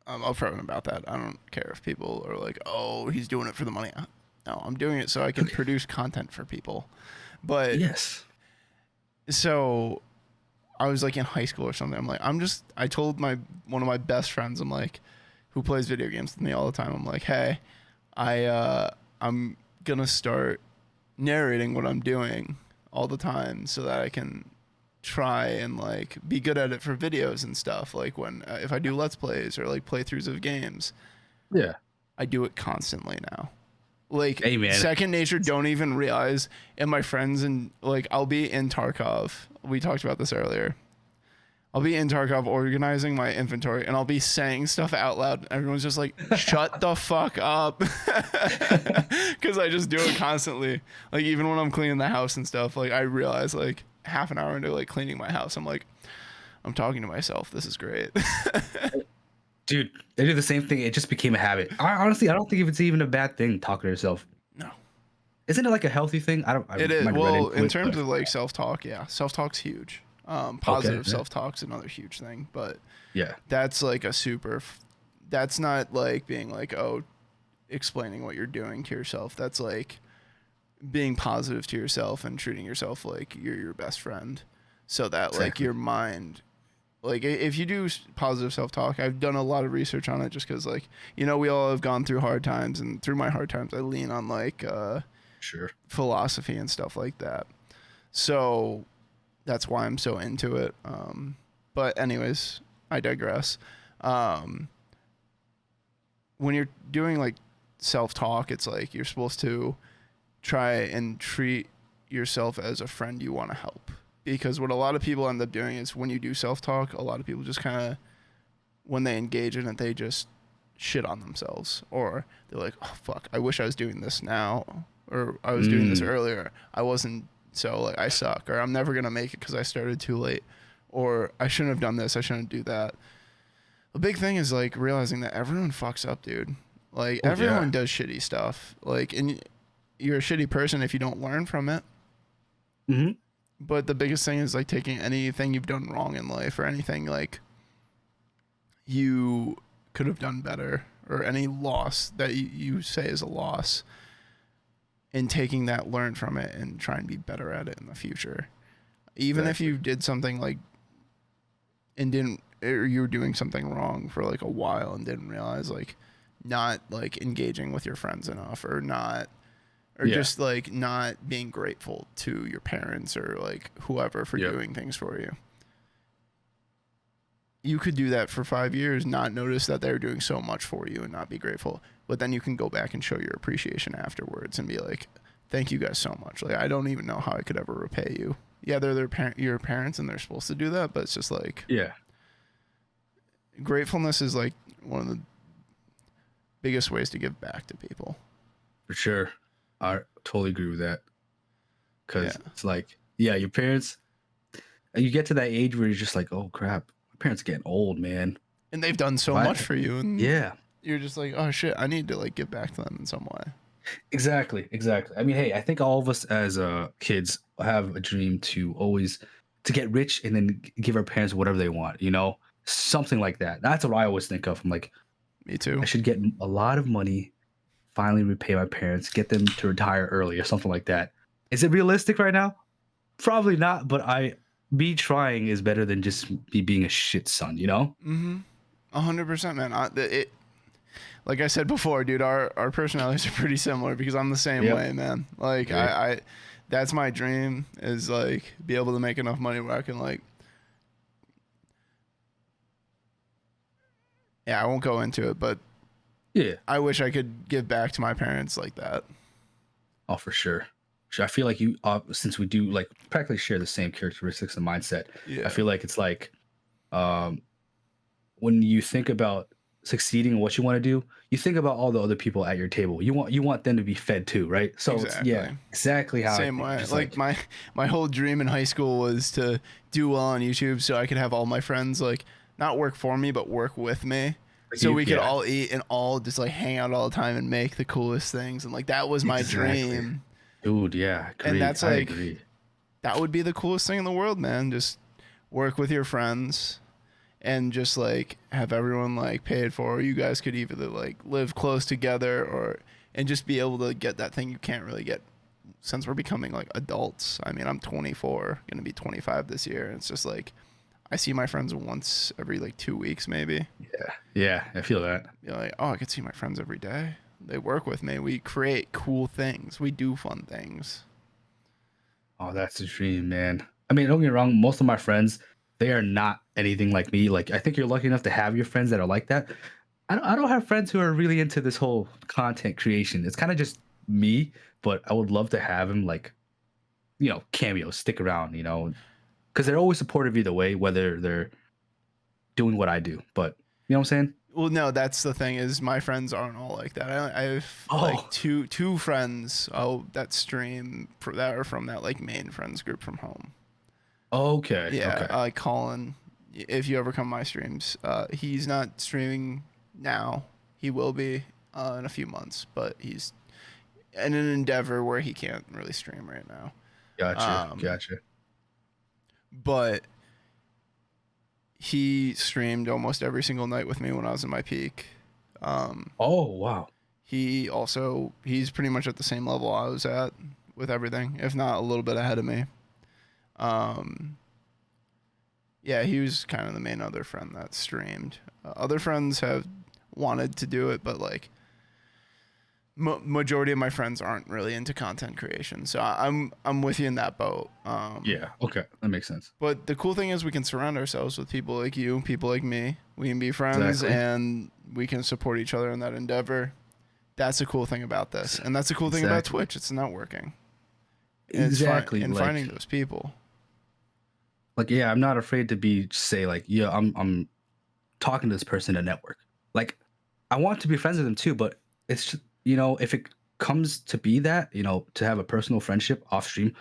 I'm upfront about that. I don't care if people are like, oh, he's doing it for the money. No, I'm doing it so I can produce content for people. But yes. So I was like in high school or something. I'm like, I told one of my best friends, I'm like, who plays video games with me all the time. I'm like, hey, I'm gonna start narrating what I'm doing all the time so that I can try and like be good at it for videos and stuff. Like when if I do let's plays or like playthroughs of games, I do it constantly now. Like second nature. Don't even realize. And my friends and like I'll be in Tarkov. We talked about this earlier. I'll be in Tarkov organizing my inventory and I'll be saying stuff out loud. Everyone's just like, shut the fuck up. Because I just do it constantly. Like even when I'm cleaning the house and stuff, like I realize like half an hour into like cleaning my house, I'm like, I'm talking to myself. This is great. Dude, I do the same thing. It just became a habit. Honestly, I don't think it's even a bad thing talking to yourself. No. Isn't it like a healthy thing? It is. Well, in terms of like self-talk, yeah. Self-talk's huge. Positive self-talk's another huge thing. But that's like that's not like being like, oh, explaining what you're doing to yourself. That's like being positive to yourself and treating yourself like you're your best friend. So that like your mind... Like if you do positive self-talk, I've done a lot of research on it just because like, we all have gone through hard times, and through my hard times, I lean on like philosophy and stuff like that. So that's why I'm so into it. But anyways, I digress. When you're doing like self-talk, it's like you're supposed to try and treat yourself as a friend you want to help. Because what a lot of people end up doing is when you do self-talk, a lot of people just kind of, when they engage in it, they just shit on themselves. Or they're like, oh, fuck, I wish I was doing this now. Or I was doing this earlier. I wasn't, so like I suck. Or I'm never going to make it because I started too late. Or I shouldn't have done this. I shouldn't do that. The big thing is like realizing that everyone fucks up, dude. Like everyone does shitty stuff. Like, and you're a shitty person if you don't learn from it. Mm-hmm. But the biggest thing is like taking anything you've done wrong in life or anything like you could have done better or any loss that you say is a loss and taking that, learn from it and try and be better at it in the future. Even if you did something like and didn't, or you were doing something wrong for like a while and didn't realize, like not like engaging with your friends enough or not, or just like not being grateful to your parents or like whoever for doing things for you. You could do that for 5 years, not notice that they're doing so much for you and not be grateful. But then you can go back and show your appreciation afterwards and be like, thank you guys so much. Like, I don't even know how I could ever repay you. Yeah, they're your parents and they're supposed to do that, but it's just like, gratefulness is like one of the biggest ways to give back to people. For sure. I totally agree with that. Because it's like, your parents, and you get to that age where you're just like, oh crap, my parents are getting old, man. And they've done so much for you. And you're just like, oh shit, I need to like give back to them in some way. Exactly. I mean, hey, I think all of us as kids have a dream to get rich and then give our parents whatever they want, something like that. That's what I always think of. I'm like, me too. I should get a lot of money, finally repay my parents, get them to retire early or something like that. Is it realistic right now? Probably not, but me trying is better than just me being a shit son, 100%, man. Like I said before, dude, our personalities are pretty similar because I'm the same way, man. Like I that's my dream, is like be able to make enough money where I can like, I won't go into it, but I wish I could give back to my parents like that. Oh, for sure. I feel like you, since we do like practically share the same characteristics and mindset, I feel like it's like, when you think about succeeding in what you want to do, you think about all the other people at your table. You want them to be fed too, right? So exactly. It's exactly how same way. Like my whole dream in high school was to do well on YouTube, so I could have all my friends like not work for me, but work with me. So we could all eat and all just like hang out all the time and make the coolest things. And like, that was my dream. Dude, yeah. And that's like, that would be the coolest thing in the world, man. Just work with your friends and just like have everyone like paid for. You guys could either like live close together and just be able to get that thing you can't really get since we're becoming like adults. I mean, I'm 24, gonna be 25 this year. And it's just like, I see my friends once every like 2 weeks, maybe. Yeah, I feel that. You're like, oh, I could see my friends every day. They work with me. We create cool things. We do fun things. Oh, that's a dream, man. I mean, don't get me wrong. Most of my friends, they are not anything like me. Like, I think you're lucky enough to have your friends that are like that. I don't have friends who are really into this whole content creation. It's kind of just me, but I would love to have them like, cameos, stick around, because they're always supportive either way, whether they're doing what I do. But you know what I'm saying? Well, no, that's the thing, is my friends aren't all like that. I have like two friends that stream that are from that like main friends group from home. Okay. Yeah. Okay. Colin, if you ever come to my streams, he's not streaming now. He will be in a few months, but he's in an endeavor where he can't really stream right now. Gotcha. But he streamed almost every single night with me when I was in my peak. Oh, wow. He's pretty much at the same level I was at with everything, if not a little bit ahead of me. Yeah, he was kind of the main other friend that streamed. Other friends have wanted to do it, but like majority of my friends aren't really into content creation, so I'm with you in that boat. Yeah, okay, that makes sense. But the cool thing is we can surround ourselves with people like you, people like me. We can be friends, and we can support each other in that endeavor. That's the cool thing about this, and that's the cool thing about Twitch. It's networking. Exactly, and finding those people. Like, yeah, I'm not afraid to say like, yeah, I'm talking to this person to network. Like, I want to be friends with them too, but it's just, if it comes to be that, to have a personal friendship off stream,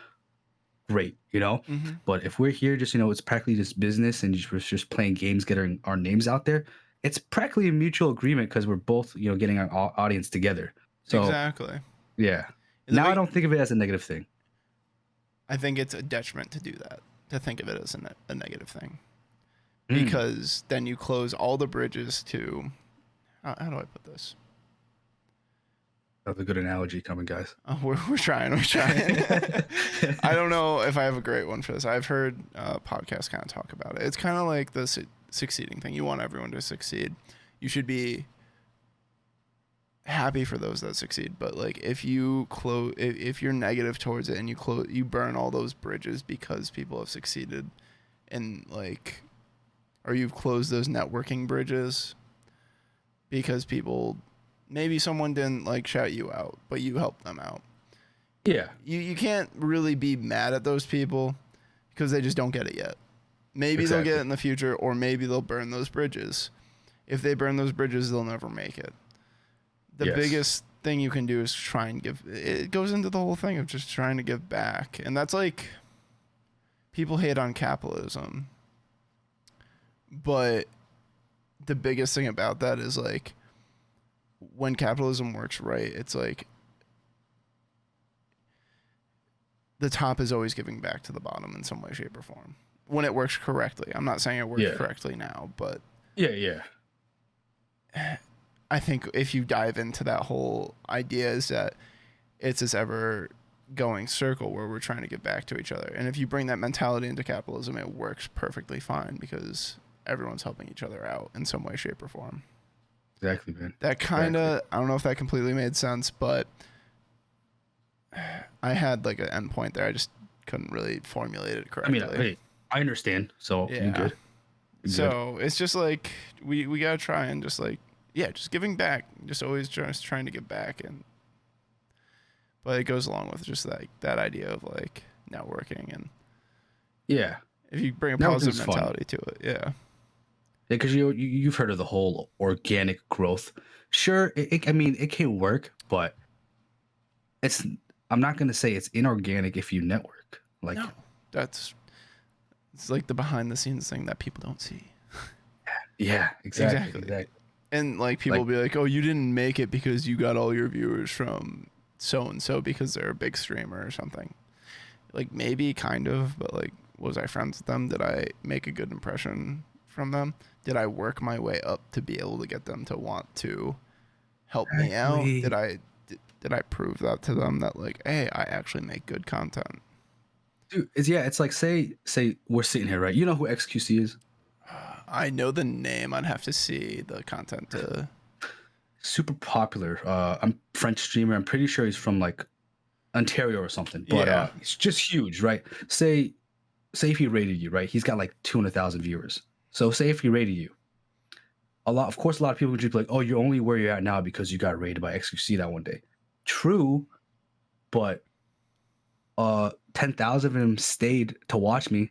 great, Mm-hmm. But if we're here just, it's practically just business and we're just playing games, getting our names out there, it's practically a mutual agreement because we're both, getting our audience together. So exactly. Yeah. Now I don't think of it as a negative thing. I think it's a detriment to do that, to think of it as a negative thing. Mm. Because then you close all the bridges to, how do I put this? That's a good analogy coming, guys. Oh, we're trying. I don't know if I have a great one for this. I've heard podcasts kind of talk about it. It's kind of like the succeeding thing. You want everyone to succeed. You should be happy for those that succeed. But like if you if you're negative towards it and you burn all those bridges because people have succeeded, and like, or you've closed those networking bridges because people. Maybe someone didn't like shout you out, but you helped them out. Yeah. You can't really be mad at those people because they just don't get it yet. Maybe they'll get it in the future, or maybe they'll burn those bridges. If they burn those bridges, they'll never make it. The biggest thing you can do is try and give. It goes into the whole thing of just trying to give back. And that's like, people hate on capitalism. But the biggest thing about that is like, when capitalism works right, it's like the top is always giving back to the bottom in some way, shape, or form. When it works correctly. I'm not saying it works correctly now, but yeah. I think if you dive into that whole idea is that it's this ever going circle where we're trying to get back to each other. And if you bring that mentality into capitalism, it works perfectly fine because everyone's helping each other out in some way, shape, or form. Exactly, man. That kind of, I don't know if that completely made sense, but I had like an endpoint there. I just couldn't really formulate it correctly. I mean, I understand. So you're good. So it's just like, we got to try and just like, just giving back, just always just trying to give back. But it goes along with just like that idea of like networking and if you bring a positive mentality to it. Yeah, because you've heard of the whole organic growth. Sure, it can work, but I'm not gonna say it's inorganic if you network. Like, no, it's like the behind the scenes thing that people don't see. Yeah, exactly. And like people will be like, "Oh, you didn't make it because you got all your viewers from so and so because they're a big streamer or something." Like maybe kind of, but like, was I friends with them? Did I make a good impression from them? Did I work my way up to be able to get them to want to help me out? Did I prove that to them that like, hey, I actually make good content? Dude, it's like say we're sitting here, right? You know who XQC is? I know the name. I'd have to see the content to. Super popular. I'm French streamer. I'm pretty sure he's from like Ontario or something. But it's just huge, right? Say if he rated you, right? He's got like 200,000 viewers. So say if he rated you, of course, a lot of people would just be like, "Oh, you're only where you're at now because you got rated by XQC that one day." True, but 10,000 of them stayed to watch me.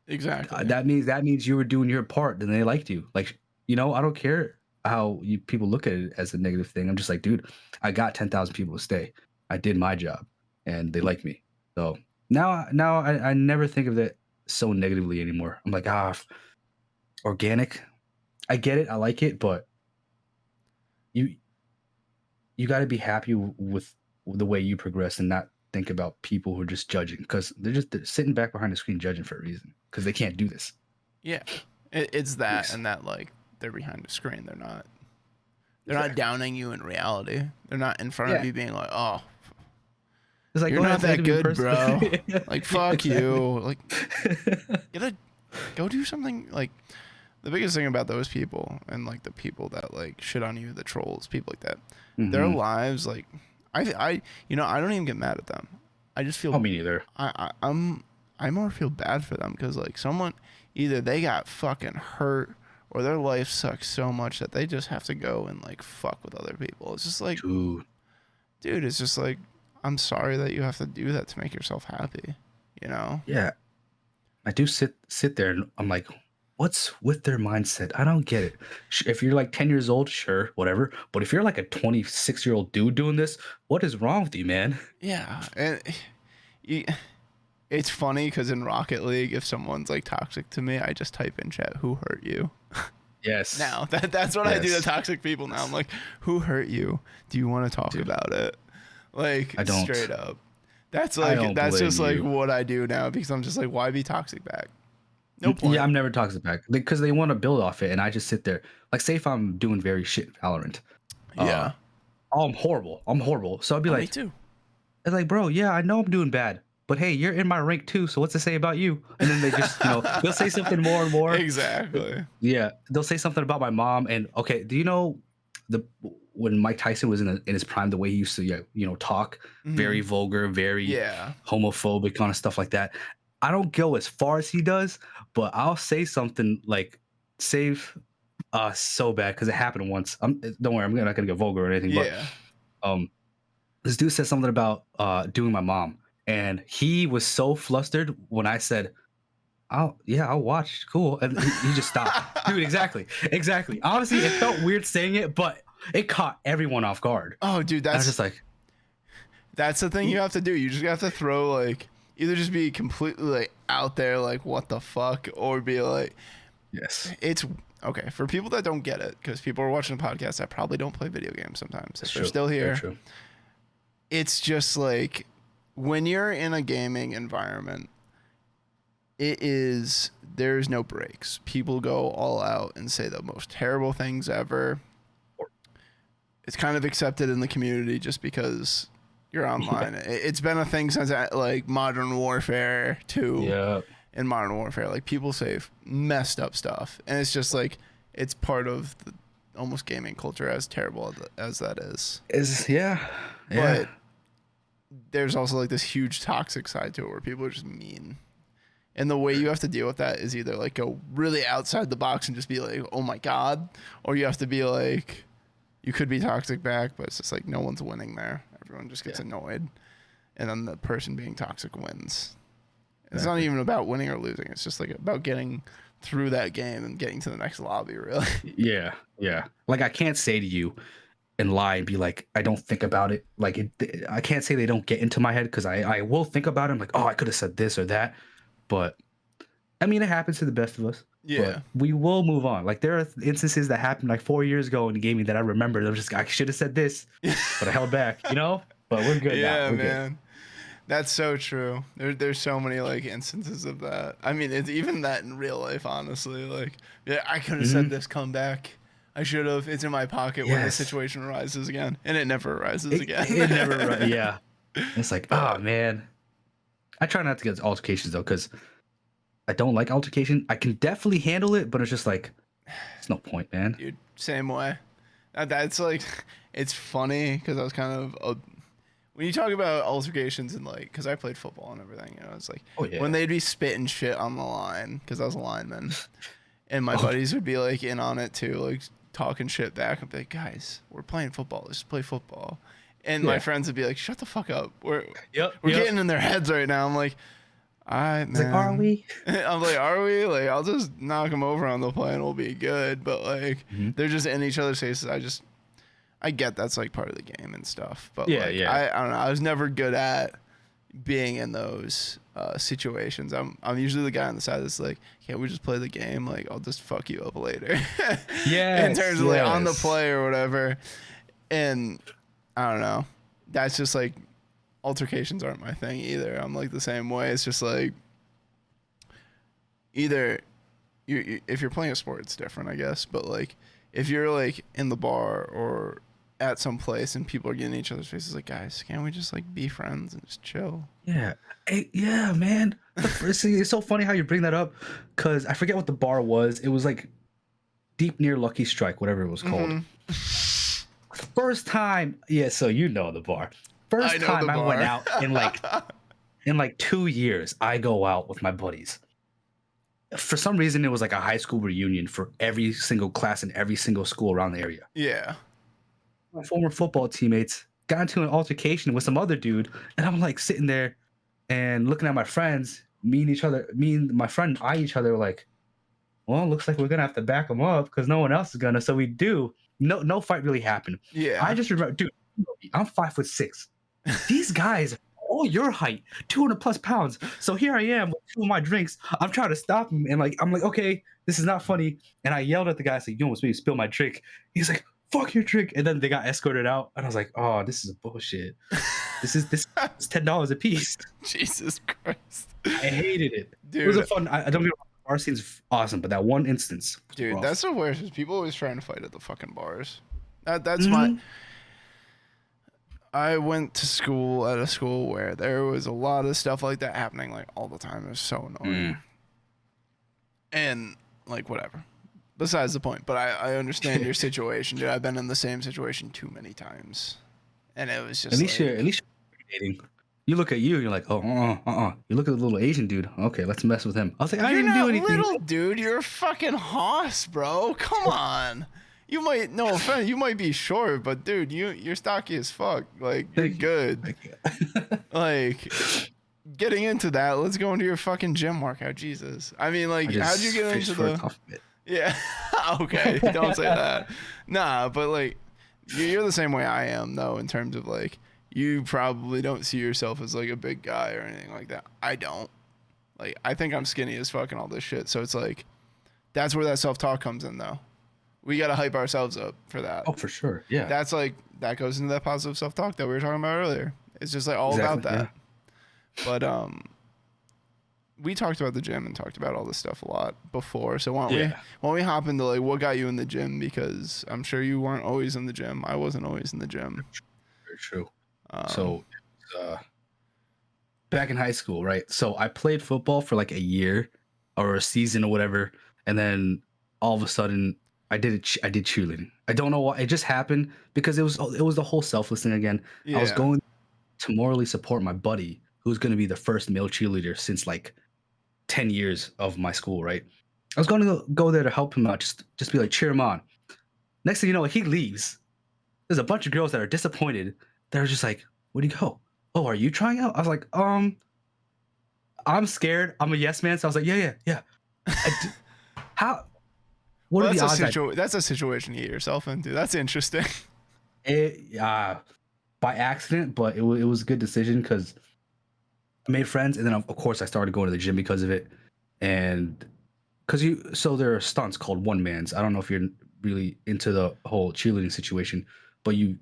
Exactly. That means you were doing your part, and they liked you. Like, I don't care how people look at it as a negative thing. I'm just like, dude, I got 10,000 people to stay. I did my job, and they like me. So now I never think of that so negatively anymore. I'm like, organic. I get it. I like it, but you got to be happy with the way you progress and not think about people who are just judging, because they're sitting back behind the screen judging for a reason, because they can't do this. Yeah, it's that, and that like they're behind the screen. They're not downing you in reality. They're not in front of you being like, "Oh, it's like, you're not that good, bro." Like, fuck you. Like, go do something. Like, the biggest thing about those people and like the people that like shit on you, the trolls, people like that, their lives, like, I don't even get mad at them. I just feel. Oh, me neither. I more feel bad for them because like someone, either they got fucking hurt or their life sucks so much that they just have to go and like fuck with other people. It's just like, dude, it's just like, I'm sorry that you have to do that to make yourself happy, Yeah. I do sit there and I'm like, what's with their mindset? I don't get it. If you're like 10 years old, sure, whatever. But if you're like a 26-year-old dude doing this, what is wrong with you, man? Yeah. And it's funny because in Rocket League, if someone's like toxic to me, I just type in chat, "Who hurt you?" Yes. Now that's what I do to toxic people now. I'm like, "Who hurt you? Do you want to talk about it?" Like, I don't. straight up. That's I don't that's blame just like you. what I do now because I'm just like, why be toxic back? No point. Yeah, I'm never toxic back because they want to build off it, and I just sit there. Like, say if I'm doing very shit Valorant, Yeah. oh, I'm horrible. I'm horrible. So I'd be Me like, too. bro, yeah, I know I'm doing bad, but hey, you're in my rank too. So what's to say about you? And then they just, they'll say something more and more. Exactly. Yeah, they'll say something about my mom. And okay, do you know the when Mike Tyson was in his prime, the way he used to, talk, very Mhm. vulgar, very Yeah. homophobic, kind of stuff like that. I don't go as far as he does, but I'll say something like save so bad because it happened once. Don't worry, I'm not gonna get vulgar or anything, but Yeah. um this dude said something about doing my mom, and he was so flustered when I said, I'll watch. Cool. And he just stopped. Dude, exactly. Exactly. Honestly, it felt weird saying it, but it caught everyone off guard. Oh, dude, I was just like, that's the thing you have to do. You just have to throw like either just be completely like out there like what the fuck or be like yes. it's okay for people that don't get it because people are watching the podcast that probably don't play video games sometimes. If they're still Very here, true. it's just like when you're in a gaming environment, there's no breaks. People go all out and say the most terrible things ever. It's kind of accepted in the community just because you're online. It's been a thing since like Modern Warfare 2. Yeah. In Modern Warfare, like people say messed up stuff, and it's just like it's part of the almost gaming culture, as terrible as that is. Yeah. But there's also like this huge toxic side to it where people are just mean. And the way you have to deal with that is either like go really outside the box and just be like, oh my God, or you have to be like, you could be toxic back, but it's just like no one's winning there. Everyone just gets annoyed. And then the person being toxic wins. It's not even about winning or losing. It's just like about getting through that game and getting to the next lobby, really. Yeah. Yeah. Like, I can't say to you and lie and be like, I don't think about it. Like, I can't say they don't get into my head because I will think about it. I'm like, oh, I could have said this or that. But I mean, it happens to the best of us. Yeah. But we will move on. Like, there are instances that happened like 4 years ago in gaming that I remember. I should have said this, but I held back, But we're good now. We're man. good. That's so true. There's so many like instances of that. I mean, it's even that in real life, honestly. Like, yeah, I could have said this, come back. I should have. It's in my pocket when the situation arises again, and it never arises again. It never. Yeah. It's like, oh man. I try not to get altercations though, because I don't like altercation. I can definitely handle it, but it's just like, it's no point, man. Dude, same way. That's like, it's funny because I was kind of when you talk about altercations and like, because I played football and everything, it's like when they'd be spitting shit on the line because I was a lineman, and my buddies would be like in on it too, like talking shit back. I'd be like, guys, we're playing football. Let's just play football. And my friends would be like, shut the fuck up. We're getting in their heads right now. I'm like, all right, man. Like, are we? I'm like, are we? Like, I'll just knock them over on the play and we'll be good. But like, they're just in each other's faces. I get that's like part of the game and stuff. But I don't know. I was never good at being in those situations. I'm usually the guy on the side that's like, can't we just play the game? Like, I'll just fuck you up later. In terms of like on the play or whatever. And I don't know. That's just like altercations aren't my thing either. I'm like the same way. It's just like either if you're playing a sport, it's different, I guess. But like if you're like in the bar or at some place and people are getting in each other's faces, like, guys, can't we just like be friends and just chill? Yeah. Hey, yeah, man. It's so funny how you bring that up because I forget what the bar was. It was like deep near Lucky Strike, whatever it was called. First time, so you know the bar. First time I went out in like 2 years, I go out with my buddies. For some reason, it was like a high school reunion for every single class in every single school around the area. Yeah. My former football teammates got into an altercation with some other dude, and I'm like sitting there and looking at my friends. Me and my friend eye each other like, well, looks like we're gonna have to back them up because no one else is gonna. So we do. No fight really happened. Yeah. I just remember, dude, I'm 5'6". These guys, all your height, 200 plus pounds. So here I am with two of my drinks. I'm trying to stop him, and I'm like, okay, this is not funny. And I yelled at the guy, I said, you almost made me spill my drink. He's like, fuck your drink. And then they got escorted out. And I was like, oh, this is bullshit. This is $10 a piece. Jesus Christ. I hated it. Dude. It was a fun, I don't get the bar scene's awesome, but that one instance. Dude, rough. that's the worst. Is people always trying to fight at the fucking bars. That's my. I went to school at a school where there was a lot of stuff like that happening like all the time. It was so annoying. And like whatever. Besides the point. But I understand your situation, dude. I've been in the same situation too many times. And it was just at least you're dating. You look at you, you're like, oh, You look at the little Asian dude. Okay, let's mess with him. I was like, I didn't do anything. You're not little, dude. You're a fucking hoss, bro. Come on. You might, no offense, you might be short, but dude, you're stocky as fuck. Like, you're good. Like, getting into that, let's go into your fucking gym workout. Jesus. I mean, like, how'd you get into the... Yeah. Okay, don't say that. Nah, but like, you're the same way I am, though, in terms of like, you probably don't see yourself as like a big guy or anything like that. I don't. Like, I think I'm skinny as fuck and all this shit. So it's like, that's where that self-talk comes in, though. We got to hype ourselves up for that. Oh, for sure. Yeah. That's like, that goes into that positive self-talk that we were talking about earlier. It's just like all about that. Yeah. But, we talked about the gym and talked about all this stuff a lot before. So why don't we hop into like what got you in the gym? Because I'm sure you weren't always in the gym. I wasn't always in the gym. Very true. So back in high school, right? So I played football for like a year or a season or whatever, and then all of a sudden I did cheerleading. I don't know why. It just happened because it was the whole selfless thing again. Yeah. I was going to morally support my buddy who's going to be the first male cheerleader since like 10 years of my school, right? I was going to go there to help him out, just be like, cheer him on. Next thing you know, he leaves. There's a bunch of girls that are disappointed. They're just like, where'd he go? Oh, are you trying out? I was like, I'm scared. I'm a yes man. So I was like, yeah. How? What are the odds? That's a situation you get yourself into. That's interesting. By accident, but it was a good decision because I made friends, and then of course I started going to the gym because of it, and so there are stunts called one mans. I don't know if you're really into the whole cheerleading situation, but you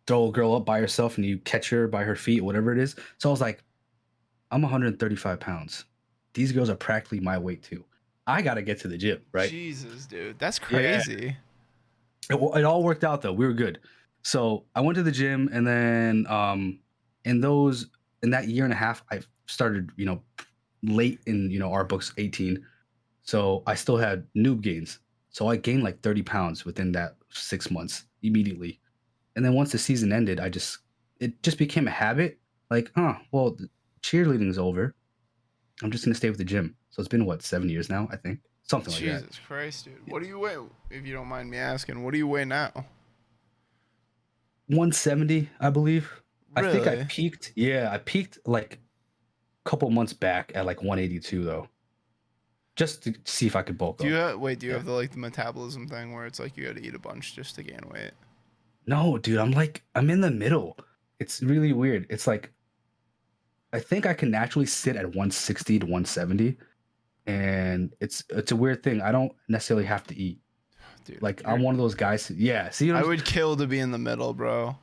throw a girl up by herself and you catch her by her feet, whatever it is. So I was like, I'm 135 pounds. These girls are practically my weight too. I gotta get to the gym, right? Jesus, dude, that's crazy. Yeah. It all worked out though. We were good. So I went to the gym, and then in that year and a half, I started, late in, our books, 18. So I still had noob gains. So I gained like 30 pounds within that 6 months immediately. And then once the season ended, it just became a habit. Like, well, cheerleading's over. I'm just going to stay with the gym. So it's been 7 years now, I think. Something like that. Jesus Christ, dude. What do you weigh, if you don't mind me asking? What do you weigh now? 170, I believe. Really? I think I peaked. Yeah, I peaked like a couple months back at like 182 though, just to see if I could bulk up. Do you have the metabolism thing where it's like you got to eat a bunch just to gain weight? No, dude, I'm in the middle. It's really weird. It's like I think I can naturally sit at 160 to 170, and it's a weird thing. I don't necessarily have to eat. Dude, like I'm one of those guys. See, I would kill to be in the middle, bro.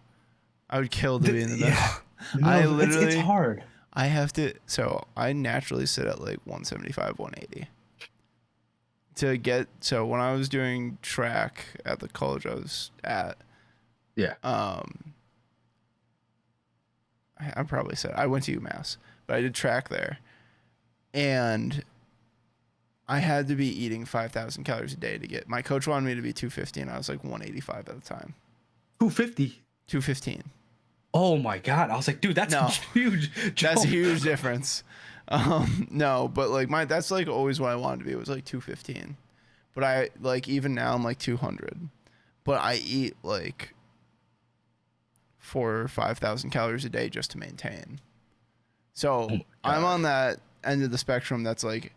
I would kill to be in the middle. Yeah. No, it's hard. I have to. So I naturally sit at like 175, 180. So when I was doing track at the college I was at, I probably said I went to UMass, but I did track there, and I had to be eating 5,000 calories a day to get. My coach wanted me to be 250, and I was like 185 at the time. 250. 215. Oh my god! I was like, dude, that's huge. That's a huge difference. No, but like that's like always what I wanted to be. It was like 215, but I like even now I'm like 200, but I eat like 4,000 or 5,000 calories a day just to maintain. So I'm on that end of the spectrum. That's like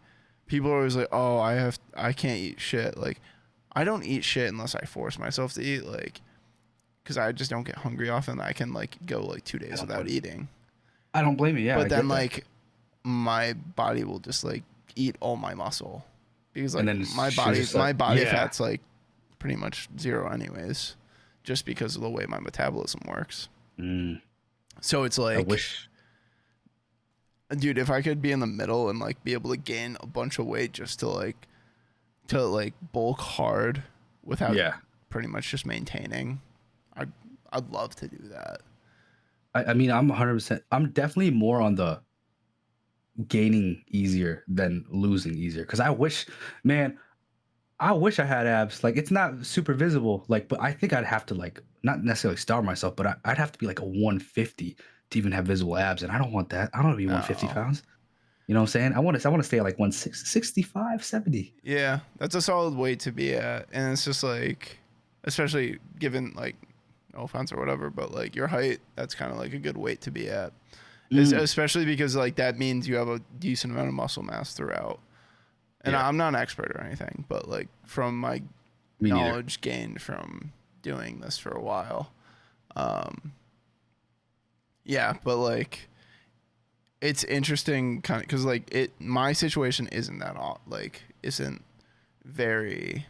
people are always like, oh, I can't eat shit. Like I don't eat shit unless I force myself to eat. Like. Because I just don't get hungry often. I can like go like 2 days without eating. I don't blame you. Yeah, but then like my body will just like eat all my muscle because like my body fat's like pretty much zero anyways. just because of the way my metabolism works. Mm, So it's I like, wish. dude, if I could be in the middle and like be able to gain a bunch of weight just to bulk hard without Yeah. pretty much just maintaining, I'd love to do that. I mean, I'm 100%. I'm definitely more on the gaining easier than losing easier. Because I wish, man, I wish I had abs. Like it's not super visible. Like, but I think I'd have to like not necessarily starve myself, but I'd have to be like a 150 to even have visible abs, and I don't want that. I don't want to be 150 No. pounds. You know what I'm saying? I want to stay at like 165, 70. Yeah, that's a solid weight to be at, and it's just like, especially given like, no offense or whatever, but like your height, that's kind of like a good weight to be at. Is Mm, especially because like that means you have a decent amount of muscle mass throughout. And yeah, I'm not an expert or anything, but like from my me neither. knowledge gained from doing this for a while, um, yeah, but like it's interesting kind of because like my situation isn't that isn't very,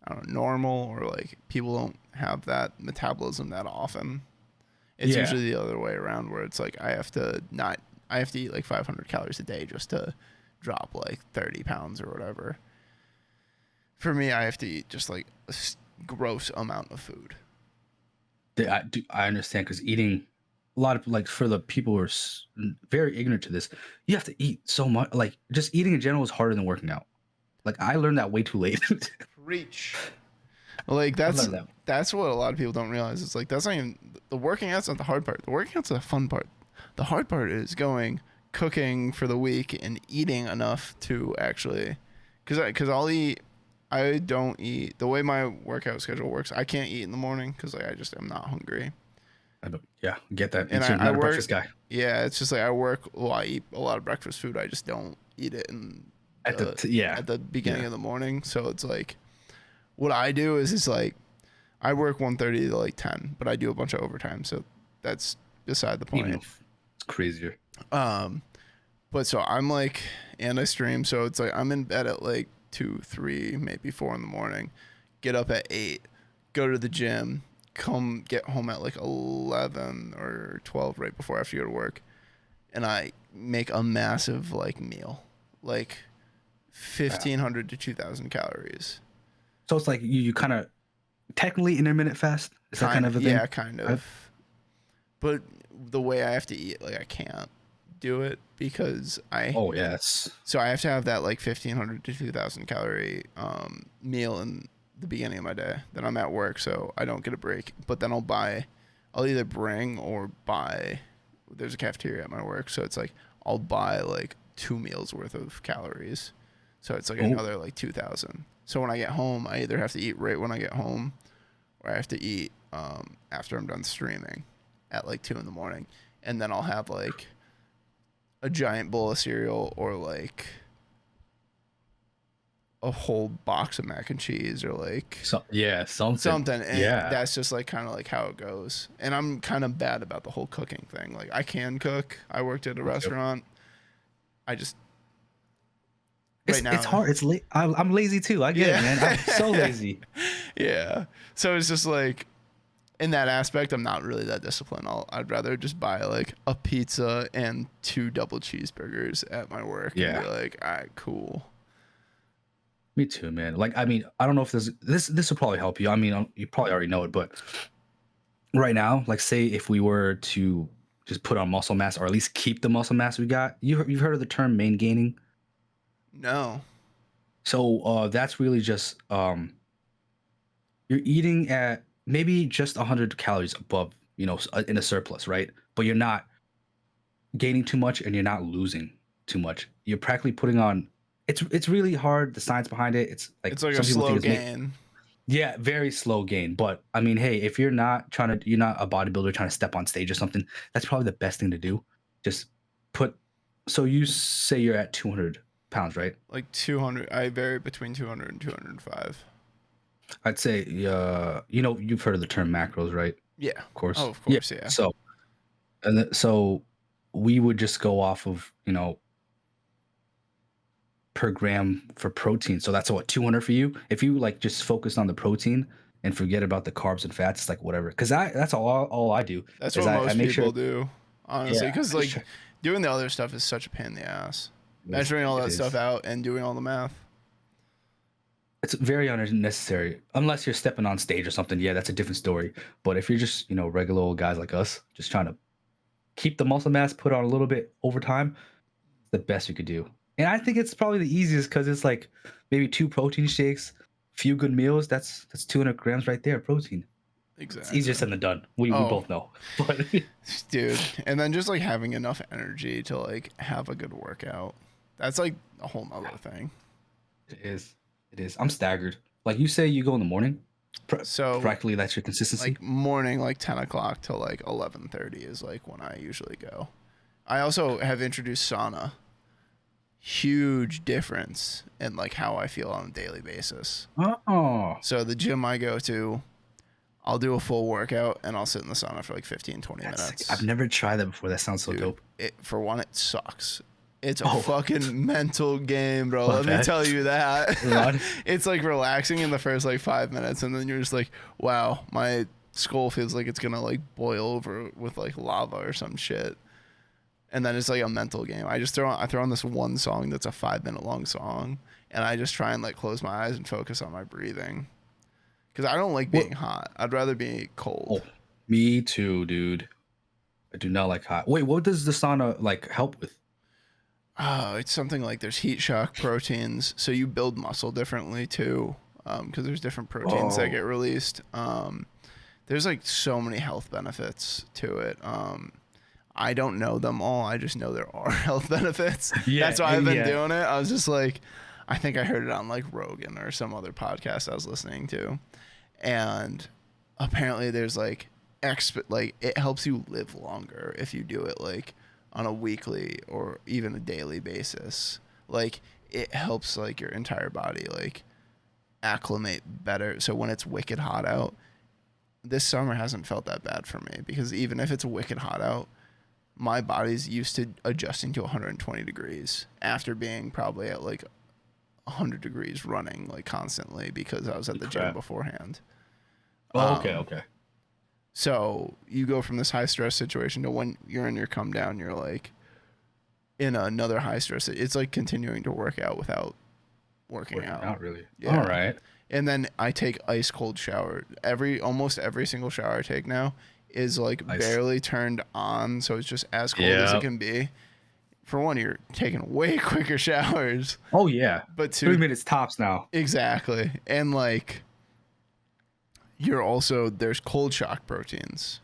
I don't know, normal, or like people don't have that metabolism that often. It's Yeah. usually the other way around where it's like I have to eat like 500 calories a day just to drop like 30 pounds or whatever. For me, I have to eat just like gross amount of food. I understand because eating a lot of like for the people who are very ignorant to this, you have to eat so much. Like just eating in general is harder than working out. Like I learned that way too late. Preach. Like I learned that. that's what a lot of people don't realize. It's like that's not even the working out's not the hard part. The working out's the fun part. The hard part is cooking for the week and eating enough to actually, because I'll eat. I don't eat the way my workout schedule works. I can't eat in the morning because like I just am not hungry. Yeah, get that. Me And too. I Not a work. breakfast guy. Yeah, it's just like I work. Well, I eat a lot of breakfast food. I just don't eat it in Yeah, at the beginning yeah. of the morning. So it's like what I do is it's like I work 1:30 to like 10, but I do a bunch of overtime. So that's beside the Even point. it's crazier. Um, but so I'm like, and I stream. So it's like I'm in bed at like 2, 3, maybe 4 in the morning. Get up at 8, go to the gym, come get home at like 11 or 12 right before I have to go to work, and I make a massive like meal, like Yeah. 1,500 to 2,000 calories. So it's like you kind of technically intermittent fast. Is that kind Kind of of, a thing? yeah, kind I, of. But the way I have to eat, like I can't do it because oh yes. so I have to have that like 1,500 to 2,000 calorie meal in the beginning of my day. Then I'm at work, so I don't get a break. But then I'll either bring or buy. There's a cafeteria at my work, so it's like I'll buy like 2 meals worth of calories. So it's like Oh, another like 2,000. So when I get home, I either have to eat right when I get home, or I have to eat after I'm done streaming at like 2 in the morning, and then I'll have like a giant bowl of cereal or like a whole box of mac and cheese or like so yeah, something. something, and Yeah. that's just like kind of like how it goes. And I'm kind of bad about the whole cooking thing. Like I can cook. I worked at a Me too. restaurant. I just right It's now, hard. I'm lazy too. I get it, man. I'm so yeah. lazy. Yeah. So it's just like in that aspect, I'm not really that disciplined. I'd rather just buy like a pizza and 2 double cheeseburgers at my work and Yeah. be like, all right, cool. Me too, man. Like, I mean, I don't know if this will probably help you. I mean, you probably already know it, but right now, like, say if we were to just put on muscle mass, or at least keep the muscle mass we got, you've heard of the term main gaining. No. So that's really just you're eating at maybe just 100 calories above, in a surplus, right? But you're not gaining too much and you're not losing too much. You're practically putting on. It's really hard. The science behind it. It's like It's like a some people think slow it's gain. yeah, very slow gain. But I mean, hey, if you're not a bodybuilder trying to step on stage or something, that's probably the best thing to do. Just put. So you say you're at 200 pounds, right? Like 200. I vary between 200 and 205. I'd say, you've heard of the term macros, right? Yeah. Of Oh, course. of Yeah. course, yeah. So we would just go off of, per gram for protein. So that's what 200 for you. If you like just focus on the protein, and forget about the carbs and fats. It's like whatever, because that's all I do That's is what I most make sure. people do, honestly, Yeah, because I just like try, doing the other stuff is such a pain in the ass. it is, Measuring all it that stuff is. out and doing all the math. It's very unnecessary unless you're stepping on stage or something. Yeah, that's a different story. But if you're just regular old guys like us, just trying to keep the muscle mass put on a little bit over time, it's the best you could do. And I think it's probably the easiest because it's like maybe 2 protein shakes, few good meals. That's 200 grams right there, protein. It's easier Exactly. said than done. We Oh, both know, but dude. And then just like having enough energy to like have a good workout. That's like a whole nother thing. it is. It is. I'm staggered. Like you say, you go in the morning. So Practically, that's your consistency. like morning, like 10 o'clock till like 11:30 is like when I usually go. I also have introduced sauna. Huge difference in like how I feel on a daily basis. Oh, So the gym I go to, I'll do a full workout and I'll sit in the sauna for like 15, 20 that's sick. minutes. I've never tried that before. That sounds so Dude, dope. for one, it sucks. It's a Oh, fucking mental game, bro. my Let me bad. tell you that. Rod. It's like relaxing in the first like 5 minutes, and then you're just like, wow, my skull feels like it's gonna like boil over with like lava or some shit. And then it's like a mental game. I throw on this one song that's a 5 minute long song, and I just try and like close my eyes and focus on my breathing. Because I don't like What? being hot. I'd rather be Oh, cold. me too, dude. I do not like hot. Wait, what does the sauna like help with? Oh, it's something like there's heat shock proteins, so you build muscle differently too, because there's different proteins that get Whoa. released. There's like so many health benefits to it. I don't know them all. I just know there are health benefits. Yeah, That's why I've been yeah. doing it. I was just like, I think I heard it on like Rogan or some other podcast I was listening to, and apparently there's like like it helps you live longer if you do it like on a weekly or even a daily basis. Like it helps like your entire body like acclimate better. So when it's wicked hot out, this summer hasn't felt that bad for me because even if it's wicked hot out, my body's used to adjusting to 120 degrees after being probably at like 100 degrees running like constantly because I was at the gym Crap. beforehand. Oh, okay, Um, okay. So you go from this high stress situation to when you're in your come down, you're like in another high stress. It's like continuing to work out without working Wait, out. not really. All Yeah. right. And then I take ice cold shower. Almost every single shower I take now is like Nice. barely turned on, so it's just as cold as it Yeah. can be. For one, you're taking way quicker showers, Oh yeah. but 3 minutes tops now. exactly. And like there's cold shock proteins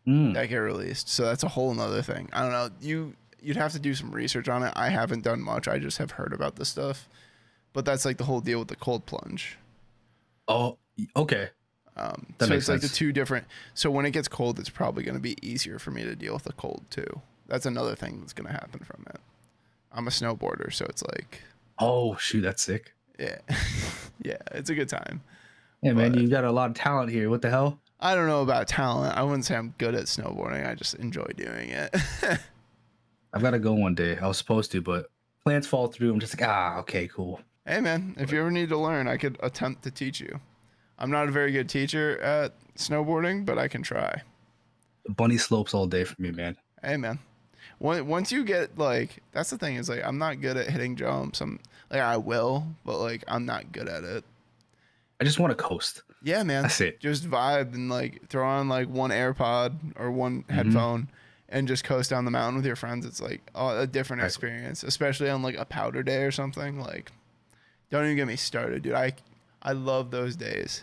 Mm. that get released. So that's a whole nother thing. I don't know. You'd have to do some research on it. I haven't done much. I just have heard about this stuff. But that's like the whole deal with the cold plunge. Oh, okay. That So makes it's like the sense. two different. So when it gets cold, it's probably going to be easier for me to deal with the cold too. That's another thing that's going to happen from it. I'm a snowboarder, so it's like, Oh shoot, that's sick. yeah, yeah, it's a good time. Yeah, man, But you got a lot of talent here. What the hell? I don't know about talent. I wouldn't say I'm good at snowboarding. I just enjoy doing it. I've got to go one day. I was supposed to, but plans fall through. I'm just like, okay, cool. Hey man, if you ever need to learn, I could attempt to teach you. I'm not a very good teacher at snowboarding, but I can try. Bunny slopes all day for me, man. Hey man, once you get like, that's the thing is like I'm not good at hitting jumps. I'm like I will, but like I'm not good at it. I just want to coast. Yeah, man, That's it. just vibe and like throw on like one AirPod or one headphone and just coast down the mountain with your friends. It's like a different Right. experience, especially on like a powder day or something. Like, don't even get me started, dude. I love those days.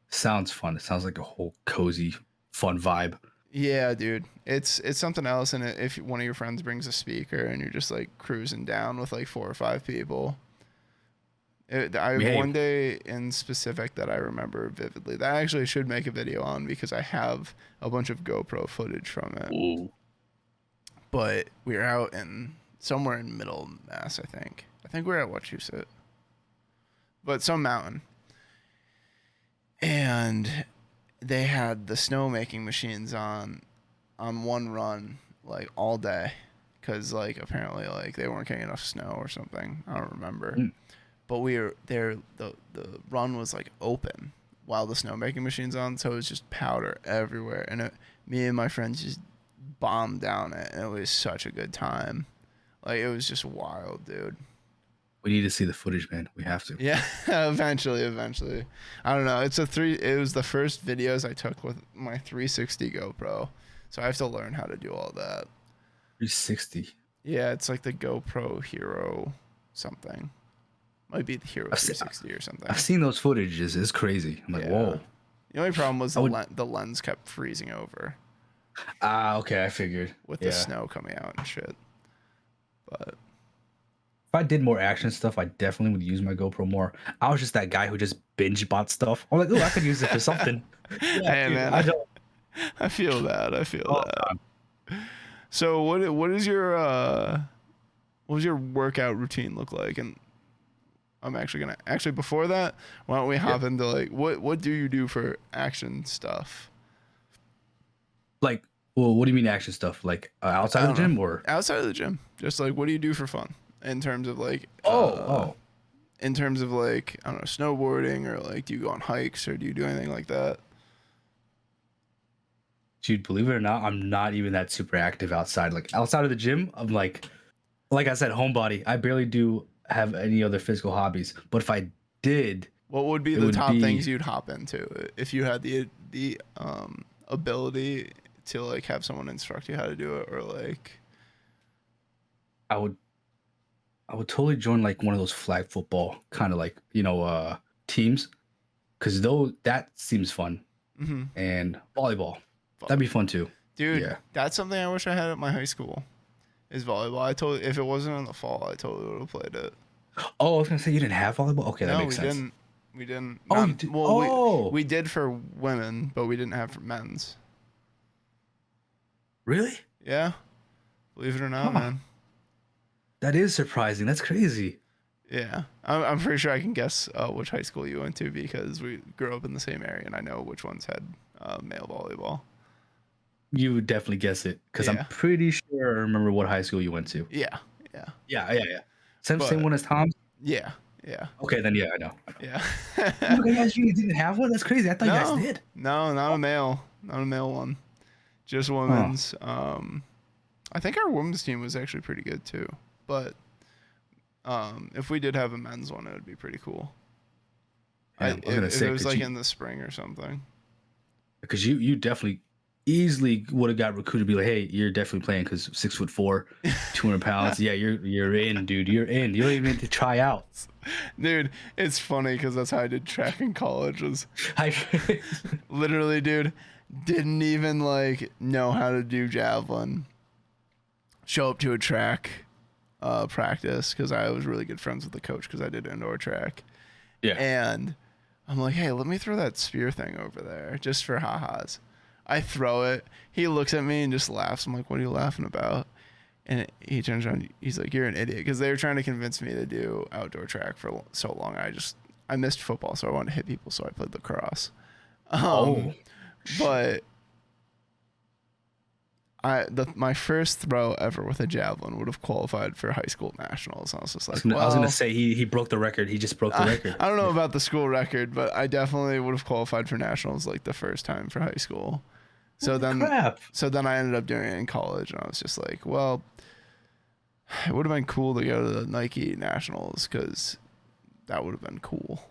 Sounds fun. It sounds like a whole cozy, fun vibe. Yeah, dude. It's something else. And if one of your friends brings a speaker and you're just like cruising down with like 4 or 5 people, I have Hey. one day in specific that I remember vividly that I actually should make a video on because I have a bunch of GoPro footage from it. Ooh. But we were out in somewhere in Middle Mass, I think. I think we we're at Wachusett, but some mountain. And they had the snowmaking machines on one run like all day because like apparently like they weren't getting enough snow or something. I don't remember. Mm. But we were there. The run was like open while the snowmaking machine's on, so it was just powder everywhere, and me and my friends just bombed down it, and it was such a good time. Like, it was just wild, dude. We need to see the footage, man. We have to. Yeah, eventually. I don't know. It was the first videos I took with my 360 GoPro, so I have to learn how to do all that. 360. Yeah, it's like the GoPro Hero something. Might be the Hero 360 or something. I've seen those footages. It's crazy. I'm like, whoa. The only problem was the lens kept freezing over. Okay, I figured. With the snow coming out and shit. But if I did more action stuff, I definitely would use my GoPro more. I was just that guy who just binge bought stuff. I'm like, oh, I could use it for something. Hey, dude, man, I feel that. So what is your what does your workout routine look like? And I'm actually before that, why don't we hop into like what do you do for action stuff? Like, well, what do you mean action stuff? Like outside of the gym or outside of the gym? Just like, what do you do for fun in terms of like in terms of like, I don't know, snowboarding, or like, do you go on hikes, or do you do anything like that? Dude, believe it or not, I'm not even that super active outside. Like outside of the gym, I'm like I said, homebody. I barely do have any other physical hobbies. But if I did, what would be the top things you'd hop into if you had the ability to like have someone instruct you how to do it, or like? I would totally join like one of those flag football kind of like, teams, because that seems fun. Mm-hmm. And volleyball, that'd be fun too. Dude, that's something I wish I had at my high school. Is volleyball. If it wasn't in the fall, I totally would have played it. Oh, I was gonna say you didn't have volleyball. Okay, that makes sense. We didn't. Oh, you did? Well, we did for women, but we didn't have for men's. Really? Yeah. Believe it or not, man. That is surprising. That's crazy. Yeah, I'm pretty sure I can guess which high school you went to, because we grew up in the same area, and I know which ones had male volleyball. You would definitely guess it, because I'm pretty sure I remember what high school you went to. Yeah. Same one as Tom's? Yeah. Okay, then I know. Yeah. You guys didn't have one? That's crazy. I thought you guys did. No, not a male one. Just women's. I think our women's team was actually pretty good too. But if we did have a men's one, it would be pretty cool. Yeah, if it was like in the spring or something. Because you definitely easily would have got recruited to be like, hey, you're definitely playing, because 6'4", 200 pounds. Yeah, you're in, dude. You're in. You don't even need to try out. Dude, it's funny because that's how I did track in college. Literally, dude, didn't even like know how to do javelin. Show up to a track practice, because I was really good friends with the coach because I did indoor track. Yeah. And I'm like, hey, let me throw that spear thing over there just for ha-has. I throw it. He looks at me and just laughs. I'm like, what are you laughing about? And he turns around. He's like, you're an idiot. Because they were trying to convince me to do outdoor track for so long. I missed football, so I wanted to hit people, so I played lacrosse. But my first throw ever with a javelin would have qualified for high school nationals. I was just like, I was gonna say he broke the record. He just broke the record. I don't know about the school record, but I definitely would have qualified for nationals like the first time for high school. So then I ended up doing it in college, and I was just like, well, it would have been cool to go to the Nike nationals, because that would have been cool.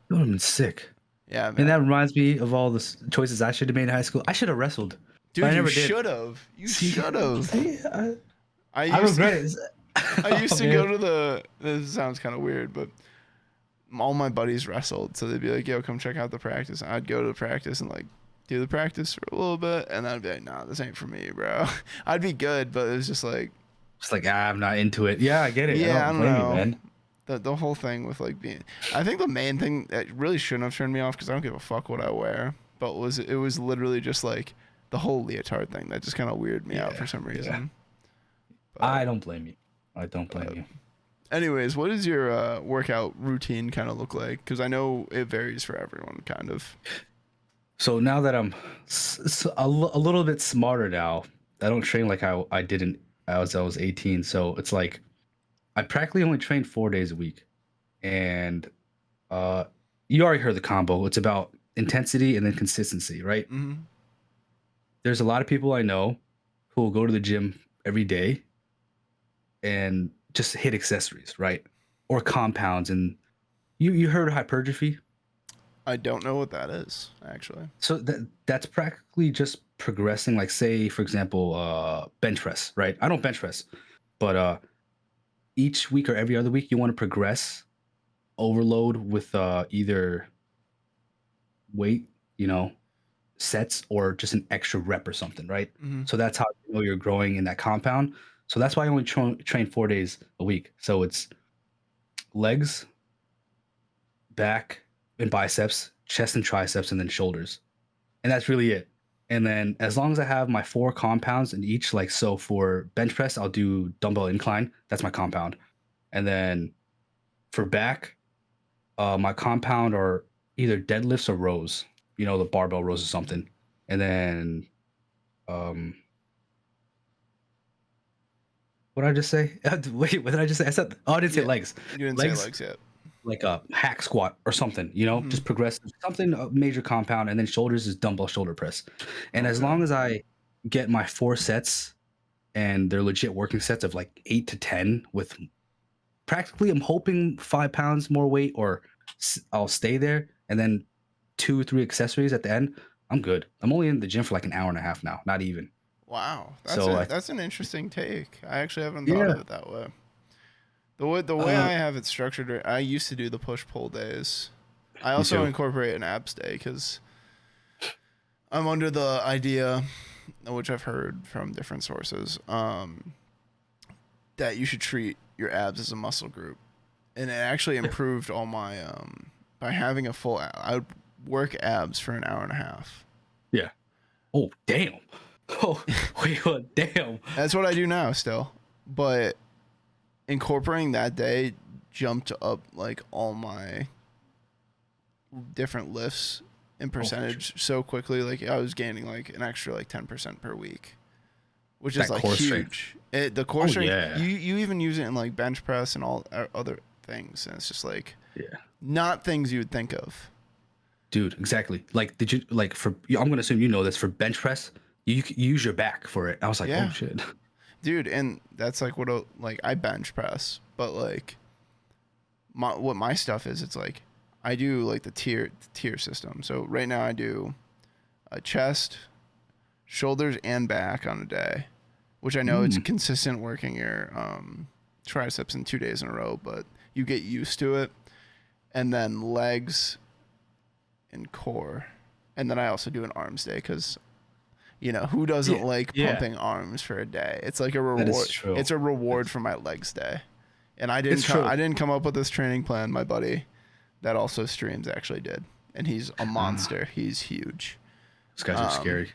It would have been sick. Yeah, man. And that reminds me of all the choices I should have made in high school. I should have wrestled. Dude, you should have. You should have. I regret it. I used to go to this sounds kind of weird, but all my buddies wrestled, so they'd be like, yo, come check out the practice. And I'd go to the practice and like do the practice for a little bit, and I'd be like, nah, this ain't for me, bro. I'd be good, but it was just like, I'm not into it. Yeah, I get it. Yeah, I don't know. You, man. The whole thing with like I think the main thing that really shouldn't have turned me off, because I don't give a fuck what I wear, but it was literally just like the whole leotard thing that just kind of weirded me out for some reason. But, I don't blame you. Anyways, what does your workout routine kind of look like? Because I know it varies for everyone, kind of. So now that I'm a little bit smarter now, I don't train like I didn't as I was 18. So it's like I practically only train 4 days a week. And you already heard the combo. It's about intensity and then consistency, right? Mm-hmm. There's a lot of people I know who will go to the gym every day and just hit accessories, right? Or compounds. And you heard of hypertrophy? I don't know what that is, actually. So that's practically just progressing, like say, for example, bench press, right? I don't bench press, but each week or every other week you want to progress overload with either weight, you know, sets or just an extra rep or something, right? Mm-hmm. So that's how you know you're growing in that compound. So that's why I only train 4 days a week. So it's legs, back, and biceps, chest and triceps, and then shoulders. And that's really it. And then as long as I have my 4 compounds in each, like so for bench press, I'll do dumbbell incline. That's my compound. And then for back, my compound are either deadlifts or rows, the barbell rows or something. And then um what did I just say? Wait, what did I just say? I said, oh, I didn't say Yeah, legs. you didn't say Legs, legs yet. like a hack squat or something, Mm-hmm. just progressive, something a major compound. And then shoulders is dumbbell shoulder press. And as Okay. long as I get my 4 sets and they're legit working sets of like 8 to 10 with practically, I'm hoping 5 pounds more weight or I'll stay there. And then 2 or 3 accessories at the end, I'm good. I'm only in the gym for like an hour and a half now, not even. Wow, So that's an interesting take. I actually haven't thought yeah, of it that way. The way uh, I have it structured, I used to do the push pull days. I me also too. incorporate an abs day because I'm under the idea, which I've heard from different sources, that you should treat your abs as a muscle group, and it actually Yeah. improved all my by having a full. I would work abs for an hour and a half. Yeah. Oh, damn. Oh, wait, what? Damn. That's what I do now still, but incorporating that day jumped up like all my different lifts in Oh, for sure. percentage so quickly. Like I was gaining like an extra like 10% per week, which is That like core strength. huge. The core Oh, strength, yeah. you even use it in like bench press and all other things, and it's just like Yeah. not things you would think of. Dude, exactly. Like, did you, like, I'm going to assume you know this, for bench press, you use your back for it. I was like, oh, Yeah, shit. dude, and that's like like I bench press, but like what my stuff is, it's like I do like the tier system. So right now I do a chest, shoulders, and back on a day, which I know it's Mm, consistent working your triceps in 2 days in a row, but you get used to it. And then legs and core, and then I also do an arms day because who doesn't yeah. like Yeah. pumping arms for a day? It's like a That is reward. true. It's a reward That's, for my legs day. And it's true. I didn't come up with this training plan. My buddy that also streams actually did, and he's a Uh, monster. He's huge, those guys are um, scary.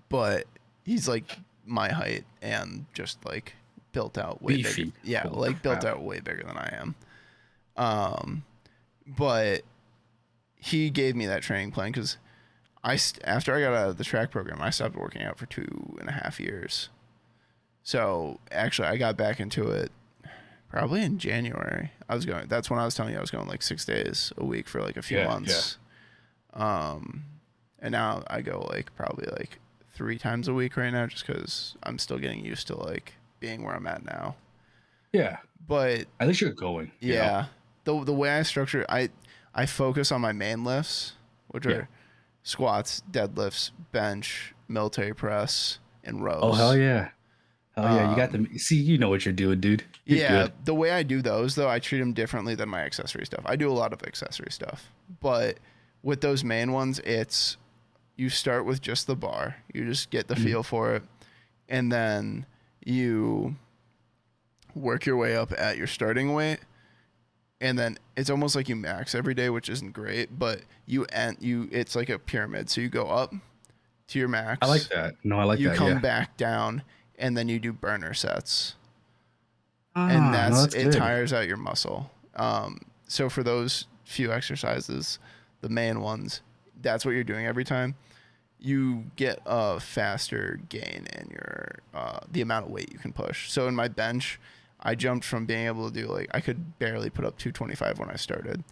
but he's like my height and just like built out way bigger. Beefy. Yeah, Holy like built crap. out way bigger than I am. Um, but he gave me that training plan because after I got out of the track program, I stopped working out for 2.5 years. So actually, I got back into it probably in January. That's when I was telling you I was going like 6 days a week for like a few Yeah. Yeah. months. Um, and now I go like probably like 3 times a week right now, just because I'm still getting used to like being where I'm at now. Yeah. But At least you're going. yeah, the way I structure it, I focus on my main lifts, which Yeah. are squats, deadlifts, bench, military press, and Oh, hell rows. yeah. Hell yeah. You got Um, them. See, you know what you're doing, dude. You're yeah, good. the way I do those though, I treat them differently than my accessory stuff. I do a lot of accessory stuff, but with those main ones, it's you start with just the bar. You just get the Mhm. feel for it, and then you work your way up at your starting weight, and then it's almost like you max every day, which isn't great, but it's like a pyramid. So you go up to your I like max, that. No, I like you that. come Yeah. back down, and then you do burner sets, and Ah, no, that's it good. tires out your muscle. So for those few exercises, the main ones, that's what you're doing every time. You get a faster gain in your the amount of weight you can push. So in my bench, I jumped from being able to do like I could barely put up 225 when I started.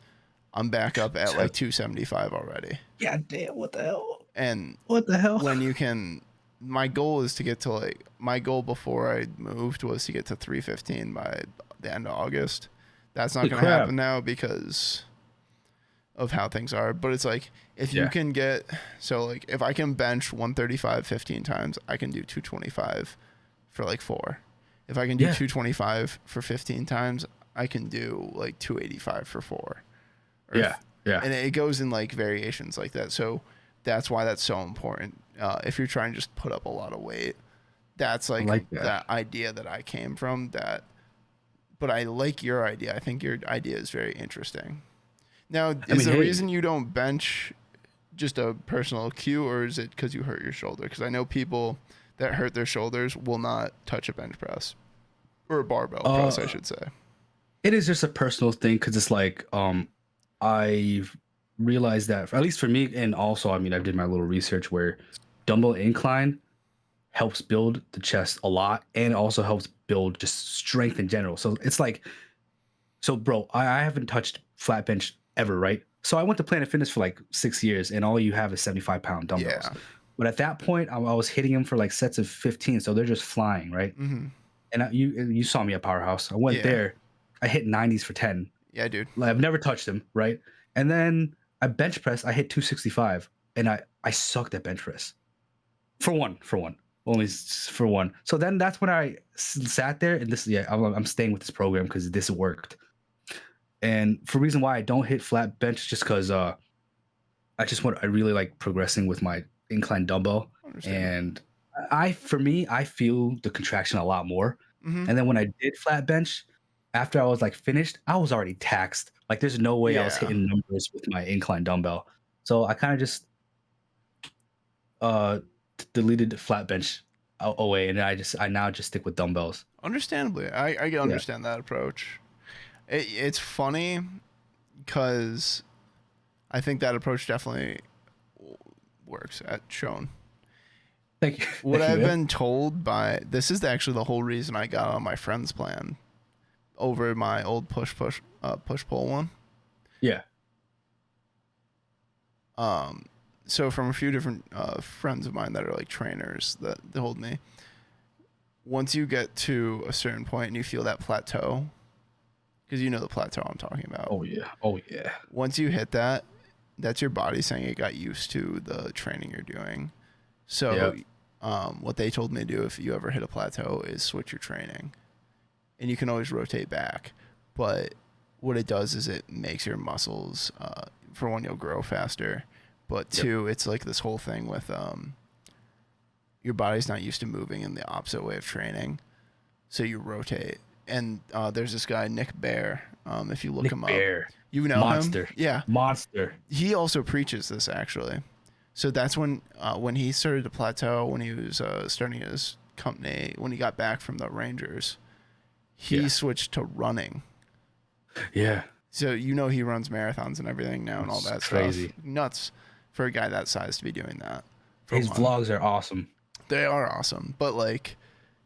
I'm back up at like 275 already. Yeah, damn, what the hell? And What the hell? when you can, my goal is to get to like, my goal before I moved was to get to 315 by the end of August. That's not going to happen now because of how things are. But it's like, if you can get, so like if I can bench 135 15 times, I can do 225 for like 4. If I can do 225 for 15 times, I can do like 285 for 4. Yeah. And it goes in like variations like that. So that's why that's so important. If you're trying to just put up a lot of weight, that's like that idea that I came from. But I like your idea. I think your idea is very interesting. Now, is the reason you don't bench just a personal cue, or is it because you hurt your shoulder? Because I know people that hurt their shoulders will not touch a bench press or a barbell press, I should say. It is just a personal thing because it's like I've realized that, at least for me, and also, I mean, I did my little research where dumbbell incline helps build the chest a lot and also helps build just strength in general. So it's like, so bro, I haven't touched flat bench ever, right? So I went to Planet Fitness for like 6 years and all you have is 75-pound dumbbells. Yeah. But at that point, I was hitting them for like sets of 15. So they're just flying, right? Mm-hmm. And you saw me at Powerhouse. I went there. I hit 90s for 10. Yeah, dude. Like, I've never touched them, right? And then I bench press. I hit 265, and I sucked at bench press. For one, only for one. So then that's when I sat there, and I'm staying with this program because this worked. And for reason why I don't hit flat bench, just because I really like progressing with my incline dumbbell, and I feel the contraction a lot more. Mm-hmm. And then when I did flat bench, after I was like finished, I was already taxed. Like there's no way I was hitting numbers with my incline dumbbell. So I kind of just deleted the flat bench away, and I now just stick with dumbbells. Understandably, I can understand that approach. It's funny because I think that approach definitely works at Shown. Thank you. What I've been told this is actually the whole reason I got on my friend's plan over my old push pull one. Yeah. So from a few different friends of mine that are like trainers that told me, once you get to a certain point and you feel that plateau, because you know the plateau I'm talking about. Oh yeah. Once you hit that, that's your body saying it got used to the training you're doing. So what they told me to do if you ever hit a plateau is switch your training. And you can always rotate back. But what it does is it makes your muscles, for one, you'll grow faster. But two, it's like this whole thing with your body's not used to moving in the opposite way of training. So you rotate. And there's this guy, Nick Bear. If you look him up. You know Monster. him? Yeah. Monster. He also preaches this, actually. So that's when he started to plateau, when he was starting his company, when he got back from the Rangers, he switched to running. Yeah. So he runs marathons and everything now and all that crazy stuff. Nuts for a guy that size to be doing that. His vlogs are awesome. They are awesome. But like,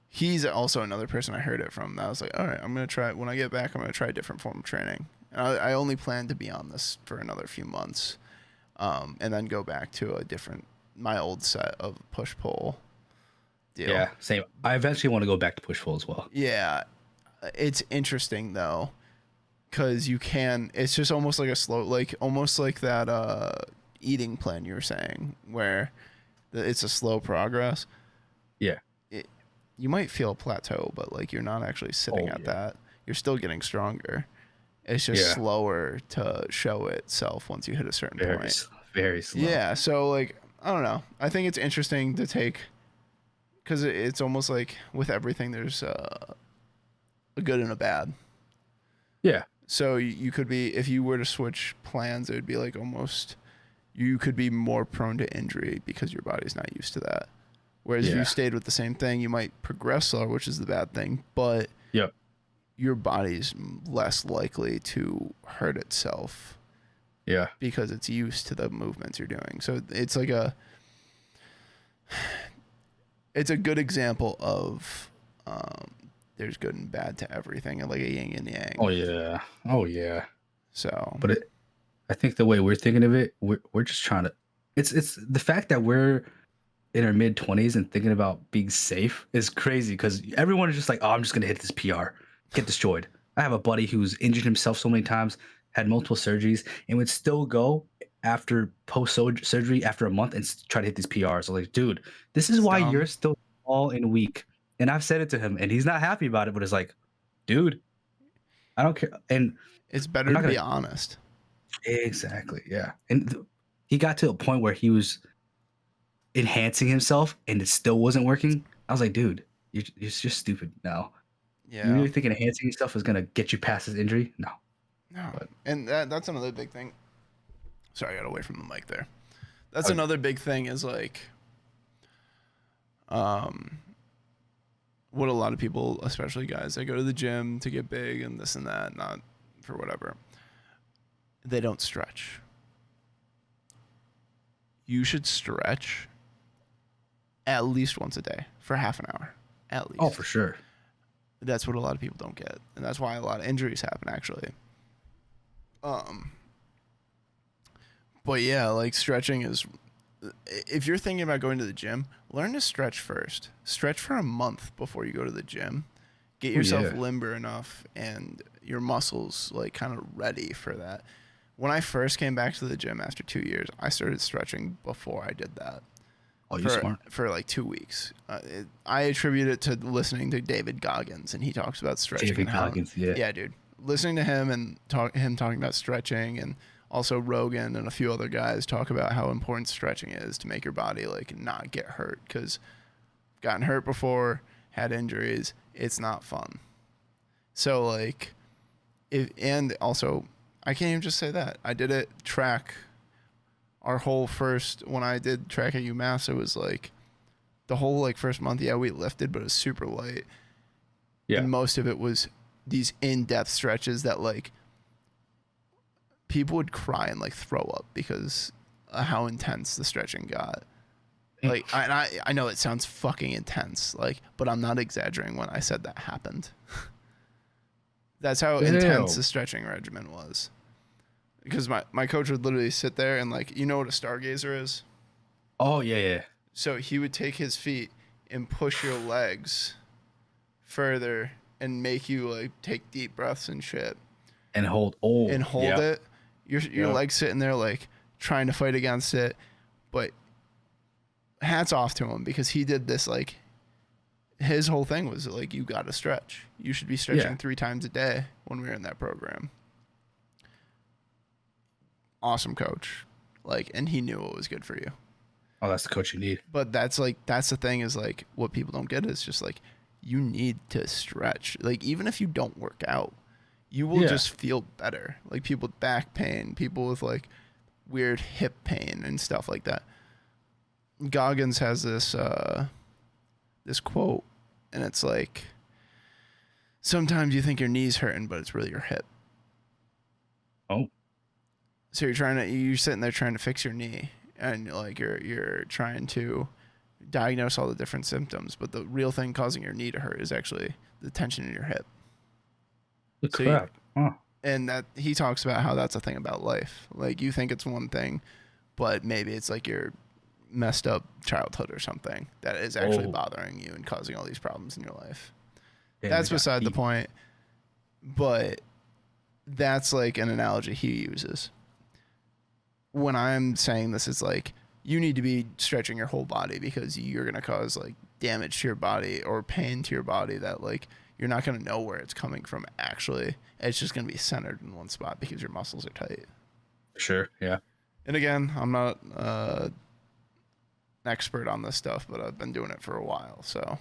he's also another person I heard it from. That I was like, all right, I'm going to try, when I get back, I'm going to try a different form of training. And I only plan to be on this for another few months. And then go back to my old set of push-pull deal. Yeah, same. I eventually want to go back to push-pull as well. Yeah. It's interesting, though, because it's just almost like a slow, almost like that eating plan you were saying, where it's a slow progress. Yeah. You might feel a plateau, but, like, you're not actually sitting at that. You're still getting stronger. It's just slower to show itself once you hit a certain point. Very slow. Yeah, so like I don't know. I think it's interesting to take, because it's almost like with everything there's a good and a bad. Yeah. So you could be, if you were to switch plans, it would be like almost you could be more prone to injury because your body's not used to that. Whereas if you stayed with the same thing, you might progress slower, which is the bad thing. But your body's less likely to hurt itself. Yeah. Because it's used to the movements you're doing. So it's like it's a good example of there's good and bad to everything, and like a yin and yang. Oh yeah. So but I think the way we're thinking of it, we're just trying to. It's the fact that we're in our mid 20s and thinking about being safe is crazy because everyone is just like, oh, I'm just gonna hit this PR, get destroyed. I have a buddy who's injured himself so many times, had multiple surgeries, and would still go after post surgery after a month and try to hit these PRs. So like, dude, this is It's why dumb. you're still small and weak. And I've said it to him, and he's not happy about it. But it's like, dude, I don't care, and It's I'm better not to gonna be honest. exactly, yeah. And he got to a point where he was enhancing himself and it still wasn't working. I was like, dude, you're just stupid now. You Yeah. really think enhancing yourself is gonna get you past this injury? No. No. But And that's another big thing. Sorry, I got away from the mic there. That's oh, another big thing is like um what a lot of people, especially guys that go to the gym to get big and this and that, not for whatever, they don't stretch. You should stretch at least once a day for half an hour. At least. oh, for sure. That's what a lot of people don't get. And that's why a lot of injuries happen actually. Um but yeah, like stretching is if you're thinking about going to the gym, learn to stretch first. Stretch for a month before you go to the gym. Get Oh yourself yeah. limber enough and your muscles like kind of ready for that. When I first came back to the gym after 2 years, I started stretching before I did that Oh, you for smart. for like 2 weeks. I attribute it to listening to David Goggins, and he talks about stretching David and how, Goggins, yeah. yeah, dude, listening to him and him talking about stretching, and also Rogan and a few other guys talk about how important stretching is to make your body like not get hurt because I've gotten hurt before, had injuries. It's not fun. So like, and also I can't even just say that I did it track. Our whole first when I did track at UMass, it was like the whole like first month. Yeah, we lifted, but it was super light, Yeah. and most of it was these in-depth stretches that like people would cry and like throw up because of how intense the stretching got. Like I know it sounds fucking intense, like, but I'm not exaggerating when I said that happened. That's how intense the stretching regimen was. Because my coach would literally sit there and like, you know what a stargazer is? Oh yeah, yeah. So he would take his feet and push your legs further and make you like take deep breaths and shit And hold. Oh, and hold yeah. it. Your legs sitting there like trying to fight against it, but hats off to him because he did this like his whole thing was like you got to stretch. You should be stretching 3 times a day when we were in that program. Awesome coach. Like, and he knew what was good for you. Oh, that's the coach you need. But that's the thing is like what people don't get is just like you need to stretch. Like even if you don't work out, you will just feel better. Like people with back pain, people with like weird hip pain and stuff like that. Goggins has this this quote, and it's like sometimes you think your knee's hurting, but it's really your hip. Oh. So you're sitting there trying to fix your knee, and like you're trying to diagnose all the different symptoms, but the real thing causing your knee to hurt is actually the tension in your hip. Good crap. Huh. And that he talks about how that's a thing about life. Like you think it's one thing, but maybe it's like your messed up childhood or something that is actually bothering you and causing all these problems in your life. Damn, That's beside the point, but that's like an analogy he uses. When I'm saying this, it's like you need to be stretching your whole body because you're going to cause like damage to your body or pain to your body that like you're not going to know where it's coming from actually. It's just going to be centered in one spot because your muscles are tight. Sure, yeah. And again, I'm not an expert on this stuff, but I've been doing it for a while, so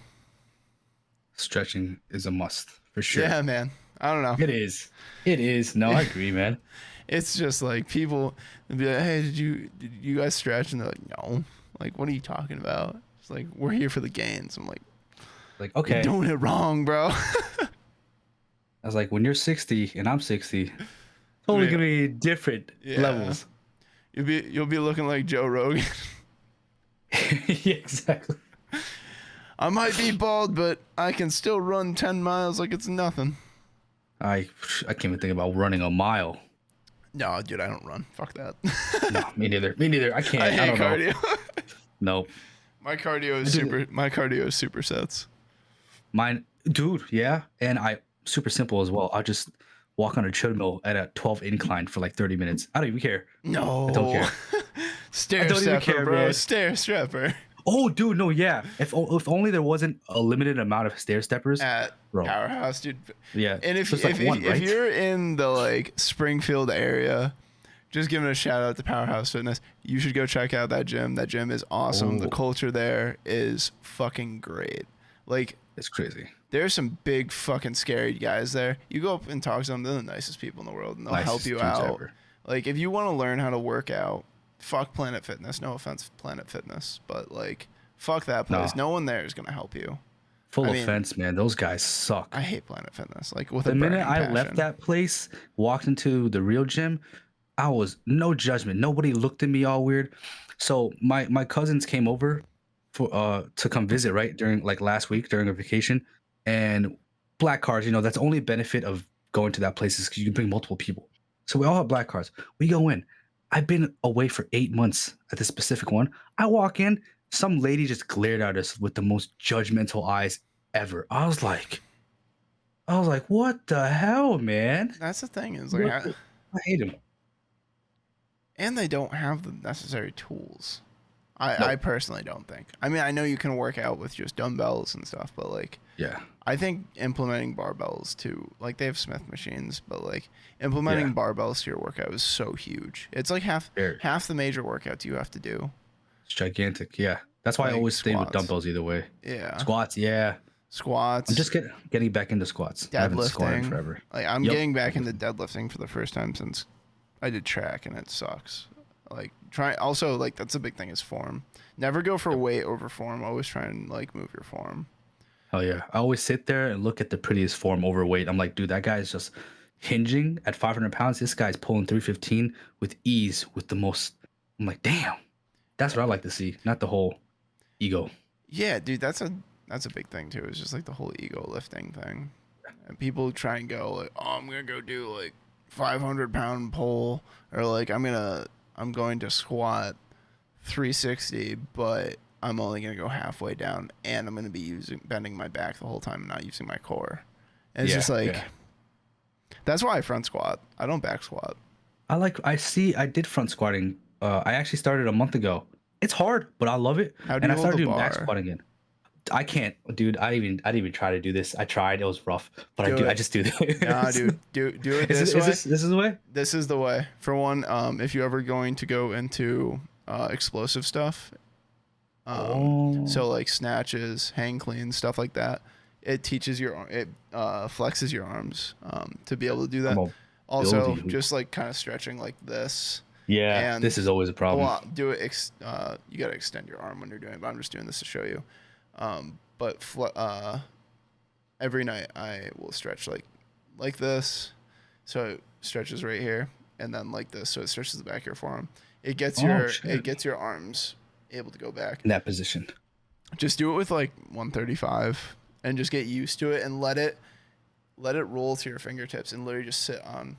Stretching is a must for sure. yeah, man. I don't know. It is. It is. No, I agree, man. It's just like people be like, "Hey, did you guys stretch?" And they're like, "No." Like, what are you talking about? It's like we're here for the gains. I'm like, Okay. you're doing it wrong, bro. I was like, when you're 60 and I'm 60, totally gonna be different levels. You'll be looking like Joe Rogan. Yeah, exactly. I might be bald, but I can still run 10 miles like it's nothing. I can't even think about running a mile. No, dude, I don't run. Fuck that. No, me neither. Me neither. I can't. I I hate don't cardio. know. Nope. My cardio is supersets. Mine, dude. Yeah, and I super simple as well. I'll just walk on a treadmill at a 12 incline for like 30 minutes. I don't even care. No. I don't care. Stair I don't even stepper, care, bro. man. Stair stepper. Oh, dude, no, yeah. If only there wasn't a limited amount of stair steppers, At bro. Powerhouse, dude. Yeah. And if just like one, if right? you're in the like Springfield area, just giving a shout out to Powerhouse Fitness. You should go check out that gym. That gym is awesome. The Oh. culture there is fucking great. Like, It's crazy. there's some big fucking scary guys there. You go up and talk to them, they're the nicest people in the world, and they'll help Nicest you dudes out. ever. Like, if you want to learn how to work out, fuck Planet Fitness. No offense, Planet Fitness, but like, fuck that place. No. No one there is gonna help you. Full I mean, offense, man. Those guys suck. I hate Planet Fitness. Like, with The a minute burning I passion. left that place, walked into the real gym, I was no judgment. Nobody looked at me all weird. So my cousins came over for to come visit, right, during like last week during a vacation, and black cards. That's the only benefit of going to that place is because you can bring multiple people. So we all have black cards. We go in. I've been away for 8 months at this specific one. I walk in, some lady just glared at us with the most judgmental eyes ever. I was like, what the hell, man? That's the thing is like, What the- I hate him. and they don't have the necessary tools. I Nope. personally don't think. I mean, I know you can work out with just dumbbells and stuff, but like, Yeah. I think implementing barbells to, like, they have Smith machines, but like implementing Yeah. barbells to your workout is so huge. It's like half Very. the major workouts you have to do. It's gigantic. Yeah. That's why I Like always stay with squats. dumbbells either way. Yeah, Squats. Yeah. squats. I'm just getting back into squats. I haven't squatted in deadlifting. forever. Like, I'm Yep. getting back into deadlifting for the first time since I did track, and it sucks. Like, also, like, that's a big thing is form. Never go for weight over form. Always try and like move your form. Hell yeah. I always sit there and look at the prettiest form overweight. I'm like, dude, that guy is just hinging at 500 pounds. This guy's pulling 315 with ease with the most. I'm like, damn. That's what I like to see, not the whole ego. Yeah, dude, that's a big thing too. It's just like the whole ego lifting thing, and people try and go like, oh, I'm gonna go do like 500-pound pull, or like I'm going to squat 360, but I'm only gonna go halfway down, and I'm gonna be bending my back the whole time and not using my core. And it's Yeah, just like, yeah. that's why I front squat. I don't back squat. I did front squatting. I actually started a month ago. It's hard, but I love it. How do And you I hold started the doing back bar? squatting again. I can't, dude. I didn't even try to do this. I tried. It was rough, but Do I it. just do this. Nah, dude, do it Is this this, way. is this the way? This is the way. For one, if you're ever going to go into explosive stuff, so like snatches, hang cleans, stuff like that, it teaches it flexes your arms to be able to do that. Also, building. just like kind of stretching like this. Yeah, And- this is always a problem. Well, do it. You gotta extend your arm when you're doing it. But I'm just doing this to show you. But every night I will stretch like this, so it stretches right here, and then like this, so it stretches the back of your forearm. It gets your arms able to go back. In that position. Just do it with like 135, and just get used to it, and let it roll to your fingertips, and literally just sit on.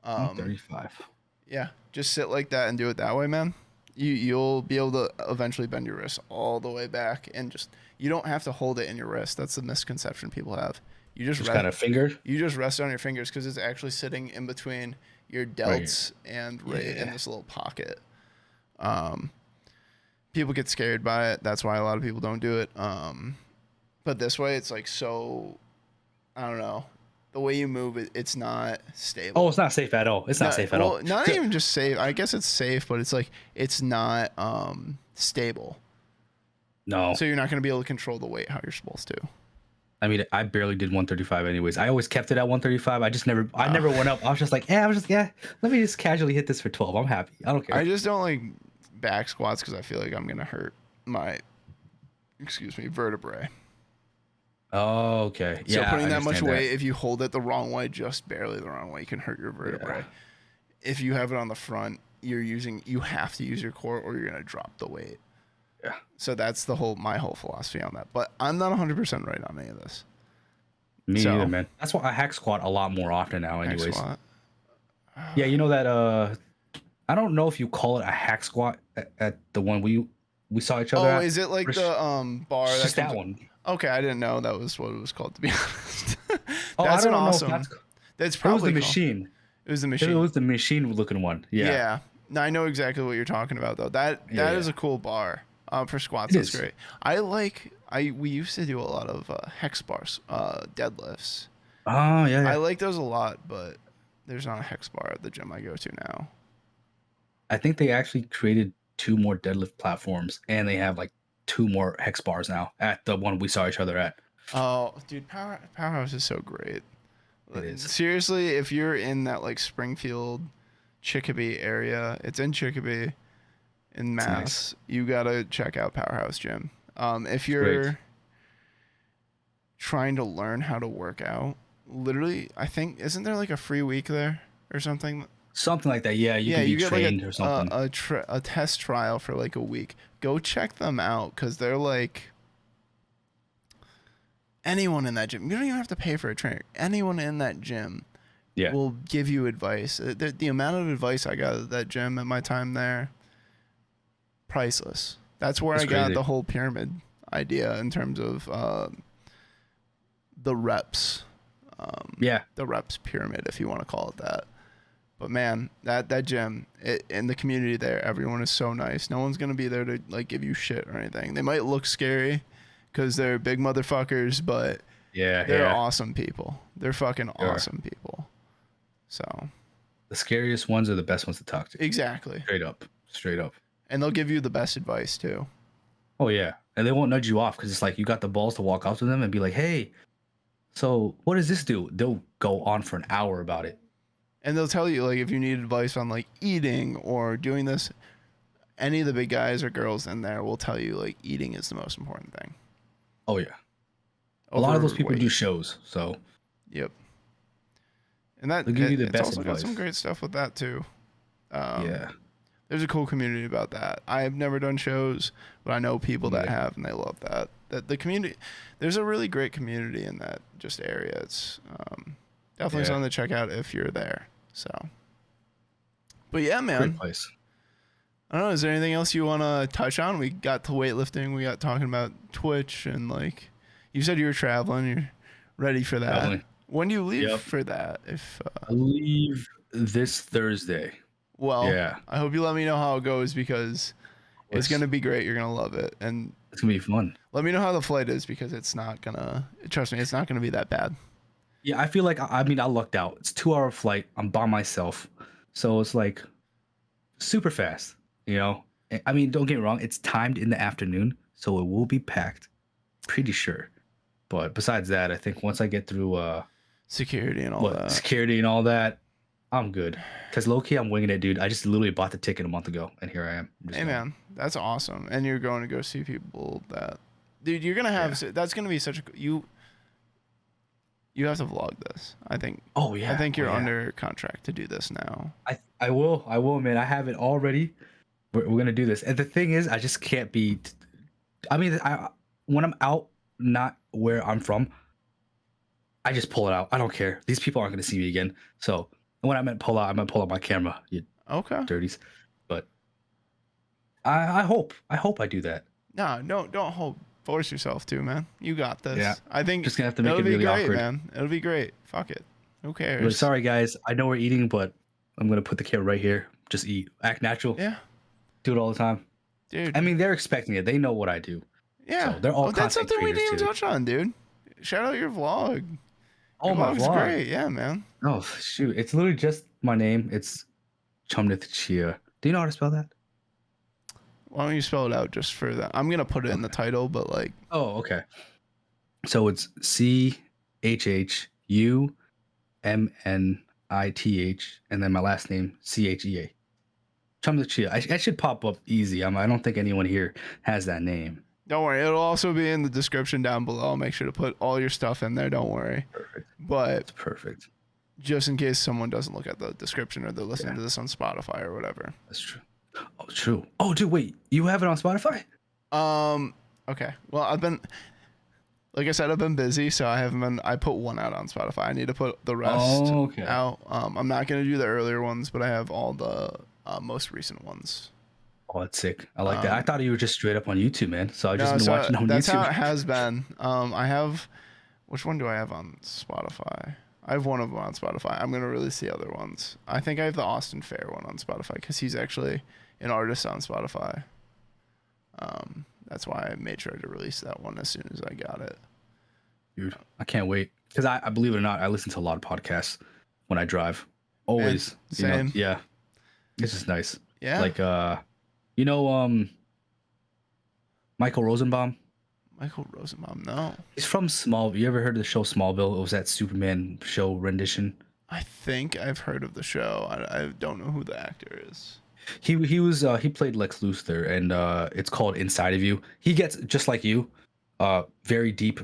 35. Yeah, just sit like that and do it that way, man. You'll be able to eventually bend your wrist all the way back, and just you don't have to hold it in your wrist. That's the misconception people have. You just Just kind of finger. you just rest on your fingers because it's actually sitting in between your delts and right in Yeah. this little pocket. People get scared by it. That's why a lot of people don't do it. But this way, it's like so. I don't know. The way you move it, it's not stable. Oh, it's not safe at all. It's not safe at all. Not even just safe. I guess it's safe, but it's like it's not stable. No. So you're not going to be able to control the weight how you're supposed to. I mean, I barely did 135 anyways. I always kept it at 135. I never went up. I was just like, let me just casually hit this for 12. I'm happy. I don't care. I just don't like back squats because I feel like I'm going to hurt my, vertebrae. Oh, okay. So Yeah, putting I that much understand weight, if you hold it the wrong way, just barely the wrong way, you can hurt your vertebrae. If you have it on the front, you have to use your core or you're going to drop the weight. Yeah. So that's my whole philosophy on that. But I'm not 100% right on any of this. Me So- neither, man. That's why I hack squat a lot more often now Hack anyways. squat. Yeah, you know that I don't know if you call it a hack squat at the one we saw each other Oh, at. is it like But the bar it's that just comes? that one. Okay, I didn't know that was what it was called. To be honest, Oh, I that's an don't know if that's awesome. That's it was the probably called. machine. It was the It machine. was the machine looking one. Yeah. Yeah. No, I know exactly what you're talking about though. Yeah, That is yeah. a cool bar. For squats, It that's is. great. We used to do a lot of hex bars, deadlifts. Oh, yeah, I yeah. like those a lot, but there's not a hex bar at the gym I go to now. I think they actually created two more deadlift platforms and they have like two more hex bars now at the one we saw each other at. Oh, dude, Powerhouse is so great. It is. Seriously, if you're in that like Springfield, Chicopee area, it's in Chicopee in It's nice. Mass. You gotta check out Powerhouse Gym. If It's great. you're trying to learn how to work out, literally, I think isn't there like a free week there or something? Something like that. Yeah, you Yeah, can be you get like trained or something. a test trial for like a week. Go check them out because they're like anyone in that gym. You don't even have to pay for a trainer. Anyone in that gym Yeah. will give you advice. The amount of advice I got at that gym at my time there, priceless. That's where It's I got crazy. the whole pyramid idea in terms of the reps. Yeah. The reps pyramid, if you want to call it that. But man, that gym in the community there, everyone is so nice. No one's gonna be there to like give you shit or anything. They might look scary because they're big motherfuckers, but Yeah, they're yeah. awesome people. They're fucking Sure. awesome people. So The scariest ones are the best ones to talk to. exactly, Straight up. Straight up. and they'll give you the best advice too. Oh yeah. And they won't nudge you off because it's like you got the balls to walk up to them and be like, hey, so what does this do? They'll go on for an hour about it. And they'll tell you like if you need advice on like eating or doing this. Any of the big guys or girls in there will tell you like eating is the most important thing. Oh yeah. A lot of those people do Overweight. shows, so Yep. And that they'll give you the it's best also got advice. some great stuff with that too. Yeah. There's a cool community about that. I have never done shows, but I know people that Yeah. have, and they love that. That the community, there's a really great community in that just area. It's definitely Yeah. something to check out if you're there. So, but yeah, man. Great place. I don't know. Is there anything else you want to touch on? We got to weightlifting. We got talking about Twitch, and like you said, you were traveling. You're ready for that. Traveling. When do you leave Yep. for that? If I leave this Thursday. well, Yeah. I hope you let me know how it goes because it's Course. gonna be great. You're gonna love it, and It's gonna be fun. let me know how the flight is because it's not gonna. Trust me, it's not gonna be that bad. Yeah, I feel like I mean I lucked out. It's 2 hour flight. I'm by myself, so it's like super fast. You know, I mean, don't get me wrong. It's timed in the afternoon, so it will be packed. Pretty sure. But besides that, I think once I get through Security and all that. security and all that, I'm good. Cause low key, I'm winging it, dude. I just literally bought the ticket a month ago, and here I am. I'm just Hey going. man, that's awesome. And you're going to go see people that, dude. You're gonna have. That's gonna be such a you. You have to vlog this. I think. Oh yeah. I think you're oh, yeah. under contract to do this now. I will, man. I have it already. We're gonna do this. And the thing is, I just can't be. I mean, when I'm out, not where I'm from, I just pull it out. I don't care. These people aren't gonna see me again. So when I meant pull out, I meant pull out my camera. You Okay. dirties. But I hope I do that. No, don't force yourself to, man. You got this. Yeah. I think Just gonna have to make it'll it be really great, awkward. man. It'll be great. Fuck it. Who cares? But sorry guys, I know we're eating, but I'm gonna put the camera right here. Just eat. Act natural. Yeah, Do it all the time. dude. I mean, they're expecting it. They know what I do. yeah. so they're all that's content something we didn't creators, even too. touch on, dude. Shout out your vlog. Oh, Your my vlog's vlog. great. Yeah, man. Oh shoot! It's literally just my name. It's Chea. Do you know how to spell that? Why don't you spell it out just for that? I'm gonna put it in the title, but like, Oh, okay. So it's CHHUMNITH, and then my last name CHEA. Chea. I should pop up easy. I don't think anyone here has that name. don't worry. It'll also be in the description down below. I'll make sure to put all your stuff in there. Don't worry. Perfect. But It's perfect. just in case someone doesn't look at the description or they're listening Yeah. to this on Spotify or whatever. That's true. Oh, true. Oh, dude, wait. You have it on Spotify? Okay. Well, like I said, I've been busy, so I haven't been. I put one out on Spotify. I need to put the rest out. I'm not gonna do the earlier ones, but I have all the most recent ones. Oh, that's sick. I like that. I thought you were just straight up on YouTube, man. So I've just No, been watching on that's YouTube. how it has been. I have. Which one do I have on Spotify? I have one of them on Spotify. I'm gonna release the other ones. I think I have the Austin Fair one on Spotify because he's actually an artist on Spotify. That's why I made sure to release that one as soon as I got it. Dude, I can't wait because I believe it or not, I listen to a lot of podcasts when I drive. Always, same. Yeah, it's just nice. Yeah, like Michael Rosenbaum. Michael Rosenbaum. No, He's from Smallville. You ever heard of the show Smallville? It was that Superman show rendition. I think I've heard of the show. I don't know who the actor is. He played Lex Luthor, and it's called Inside of You. He gets just like you, very deep,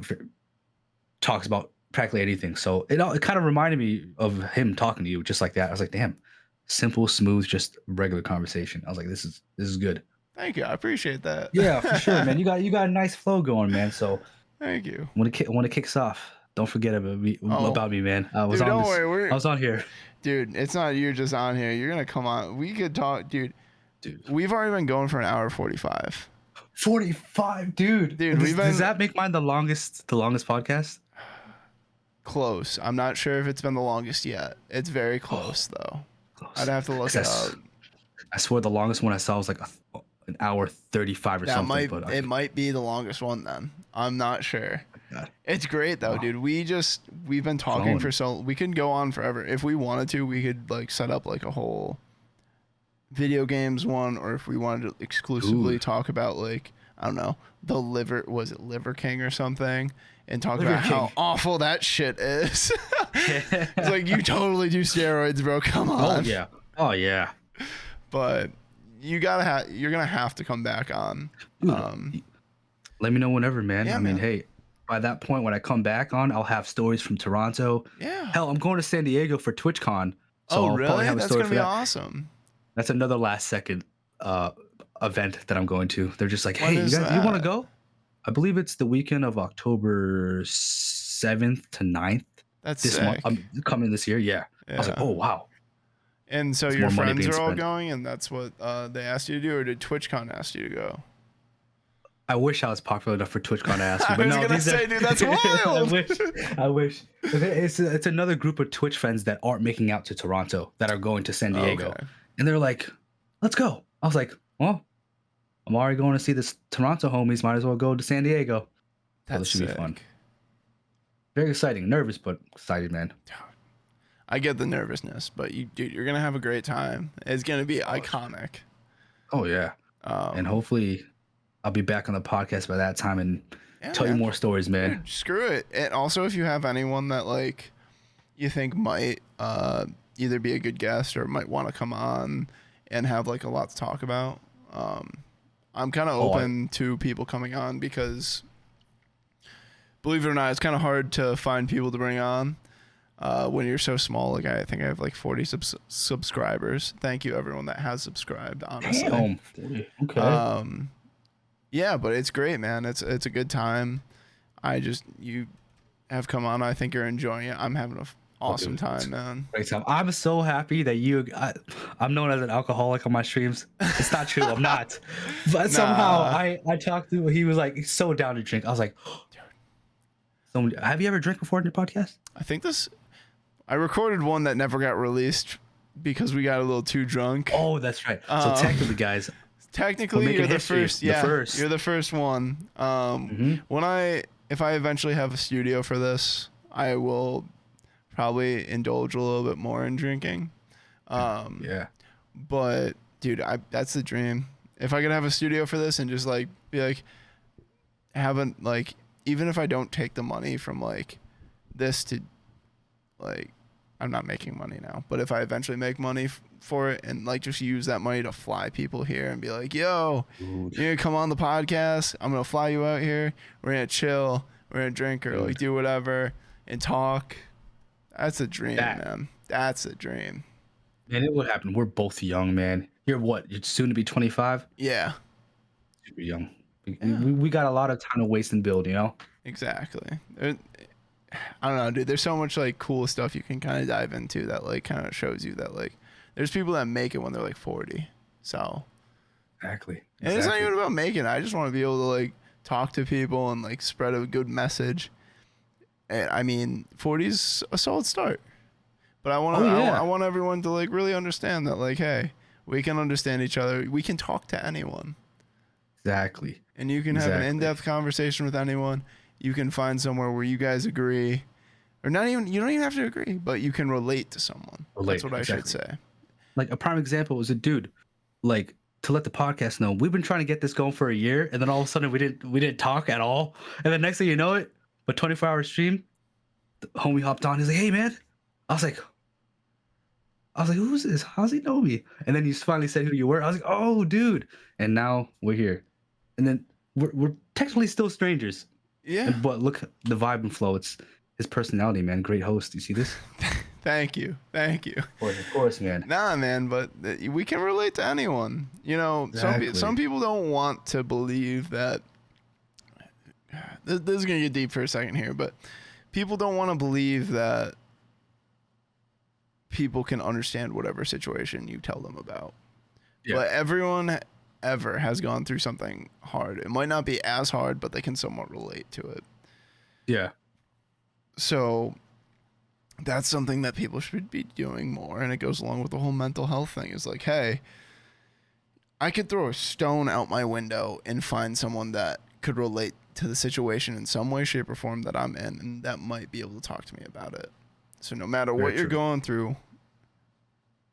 talks about practically anything. So it kind of reminded me of him talking to you just like that. I was like, damn, simple, smooth, just regular conversation. I was like, this is good. Thank you. I appreciate that. Yeah, for sure, man. You got a nice flow going, man. So thank you. When it kicks off, don't forget about me, man. I was I was on here. Dude, it's not you're just on here. You're gonna come on. We could talk, dude. We've already been going for an hour 45. 45, dude. Does that make mine the longest podcast? Close. I'm not sure if it's been the longest yet. It's very close though. Close. I'd have to look it up. I swear the longest one I saw was like an hour 35 or something. It might be the longest one then. I'm not sure. It's great though, dude. We've been talking for so we can go on forever. If we wanted to, we could like set up like a whole video games one, or if we wanted to exclusively talk about like, I don't know, Liver King or something, and talk about how awful that shit is. It's like, you totally do steroids, bro. Come on. Oh yeah. But you're gonna have to come back on. Let me know whenever, man. Yeah, I mean, hey, by that point when I come back on, I'll have stories from Toronto. Yeah. Hell, I'm going to San Diego for TwitchCon. So I'll really? Have a That's story gonna be that. awesome. That's another last second event that I'm going to. They're just like, When hey, you is guys, you want to go? I believe it's the weekend of October 7th to 9th. That's this sick. month. I'm coming this year. Yeah. I was like, oh wow. And so It's your more money friends being are all spent. going, and that's what they asked you to do, or did TwitchCon ask you to go? I wish I was popular enough for TwitchCon to ask you, I but was no, gonna say, dude, that's wild. I wish. It's another group of Twitch friends that aren't making out to Toronto that are going to San Diego, Okay. and they're like, "Let's go." I was like, "Well, I'm already going to see this Toronto homies. Might as well go to San Diego." That should be fun. Very exciting. Nervous, but excited, man. I get the nervousness, but you're gonna have a great time. It's gonna be iconic. Oh yeah. And hopefully, I'll be back on the podcast by that time and tell you more stories, man. Dude, screw it. And also, if you have anyone that like you think might either be a good guest or might want to come on and have like a lot to talk about, I'm kind of open to people coming on because, believe it or not, it's kind of hard to find people to bring on when you're so small. Like I think I have like 40 subscribers. Thank you everyone that has subscribed. Honestly, Damn. Okay. Yeah, but it's great, man. It's a good time. You have come on. I think you're enjoying it. I'm having an awesome time, man. Great time. I'm so happy that I'm known as an alcoholic on my streams. It's not true. I'm not. But somehow I talked to. He was like so down to drink. I was like, have you ever drank before in your podcast? I recorded one that never got released because we got a little too drunk. Oh, that's right. So technically, guys. Technically, you're the first. Yeah, you're the first one. If I eventually have a studio for this, I will probably indulge a little bit more in drinking. Yeah. But dude, that's the dream. If I could have a studio for this and just like be like, haven't like, even if I don't take the money from like this to like, I'm not making money now, but if I eventually make money for it and like just use that money to fly people here and be like, yo, you're gonna come on the podcast, I'm gonna fly you out here, we're gonna chill, we're gonna drink or like do whatever and talk. That's a dream, man. That's a dream. And it would happen. We're both young, man. You're what? You're soon to be 25? Yeah. Super young. We got a lot of time to waste and build, you know? Exactly. I don't know, dude. There's so much like cool stuff you can kind of dive into that like kind of shows you that like there's people that make it when they're like 40. So Exactly. and it's not even about making it. I just want to be able to like talk to people and like spread a good message. And I mean, 40's a solid start. But I want to, I want everyone to like really understand that like, hey, we can understand each other. We can talk to anyone. Exactly. And you can have an in-depth conversation with anyone. You can find somewhere where you guys agree, or not even, you don't even have to agree, but you can relate to someone. That's what I should say. Like a prime example was a dude, like to let the podcast know, we've been trying to get this going for a year, and then all of a sudden we didn't talk at all. And then next thing you know it, but 24-hour stream, the homie hopped on. He's like, hey man. I was like, who's this? How's he know me? And then you finally said who you were. I was like, oh, dude. And now we're here. And then we're technically still strangers. Yeah. But look, the vibe and flow. It's his personality, man. Great host. You see this? Thank you. Of course, man. Nah, man, but we can relate to anyone. You know, some people don't want to believe that. This is going to get deep for a second here, but people don't want to believe that people can understand whatever situation you tell them about. Yeah. But everyone ever has gone through something hard. It might not be as hard, but they can somewhat relate to it. Yeah. So that's something that people should be doing more. And it goes along with the whole mental health thing. It's like, hey, I could throw a stone out my window and find someone that could relate to the situation in some way, shape, or form that I'm in, and that might be able to talk to me about it. So no matter what you're going through,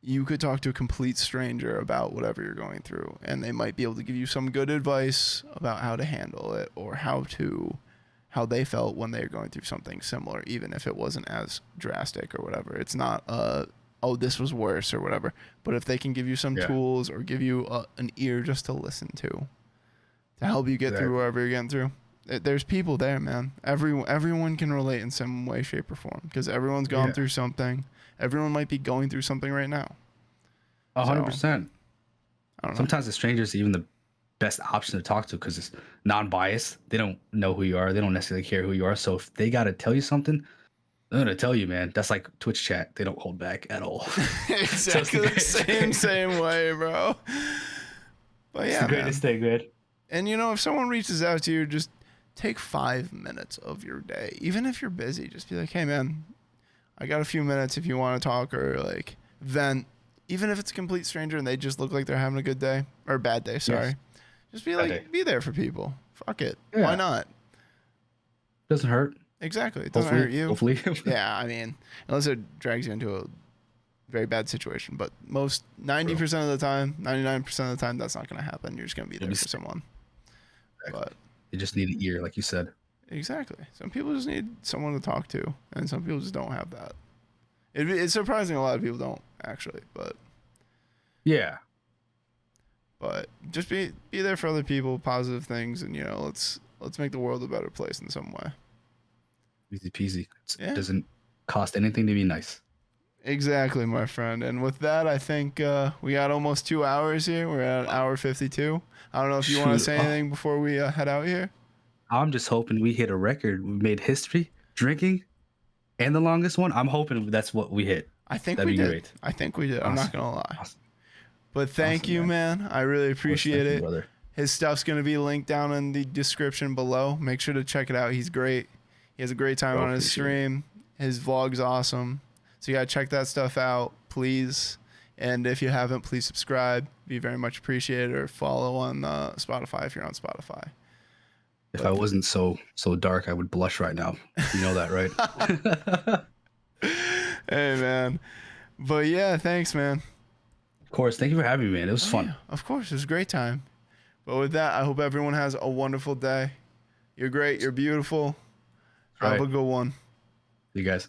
you could talk to a complete stranger about whatever you're going through, and they might be able to give you some good advice about how to handle it or how they felt when they were going through something similar, even if it wasn't as drastic or whatever. It's not oh, this was worse or whatever. But if they can give you some tools or give you an ear just to listen to help you get through whatever you're getting through, there's people there, man. Everyone can relate in some way, shape, or form because everyone's gone through something. Everyone might be going through something right now. 100%. Sometimes the stranger's even the best option to talk to because it's non-biased. They don't know who you are. They don't necessarily care who you are. So if they got to tell you something, they're going to tell you, man. That's like Twitch chat. They don't hold back at all. Exactly the same way, bro. But yeah, it's the greatest thing, man. And you know, if someone reaches out to you, just take 5 minutes of your day. Even if you're busy, just be like, hey, man, I got a few minutes if you want to talk or like vent. Even if it's a complete stranger and they just look like they're having a good day or a bad day, sorry. Yes. Just be like, be there for people. Fuck it. Yeah. Why not? Doesn't hurt. Exactly. It doesn't hurt you. Hopefully. Yeah, I mean, unless it drags you into a very bad situation. But 90% of the time, 99% of the time, that's not going to happen. You're just going to be there for someone. Exactly. But you just need an ear, like you said. Exactly. Some people just need someone to talk to, and some people just don't have that. It's surprising a lot of people don't, actually, but yeah. But just be there for other people, positive things, and you know, let's make the world a better place in some way. Easy peasy. It doesn't cost anything to be nice. Exactly, my friend. And with that, I think we got almost 2 hours here. We're at hour 52. I don't know if you want to say anything before we head out here. I'm just hoping we hit a record. We made history drinking. And the longest one, I'm hoping that's what we hit. I think we did. Great. I think we did. Awesome. I'm not going to lie. Awesome. But thank you, man. I really appreciate it. Brother. His stuff's going to be linked down in the description below. Make sure to check it out. He's great. He has a great time on his stream. His vlog's awesome. So you got to check that stuff out, please. And if you haven't, please subscribe. Be very much appreciated. Or follow on Spotify if you're on Spotify. If I wasn't so dark, I would blush right now. You know that, right? Hey, man. But yeah, thanks, man. Of course. Thank you for having me, man. It was fun. Yeah, of course. It was a great time. But with that, I hope everyone has a wonderful day. You're great. You're beautiful. Have a good one. You guys.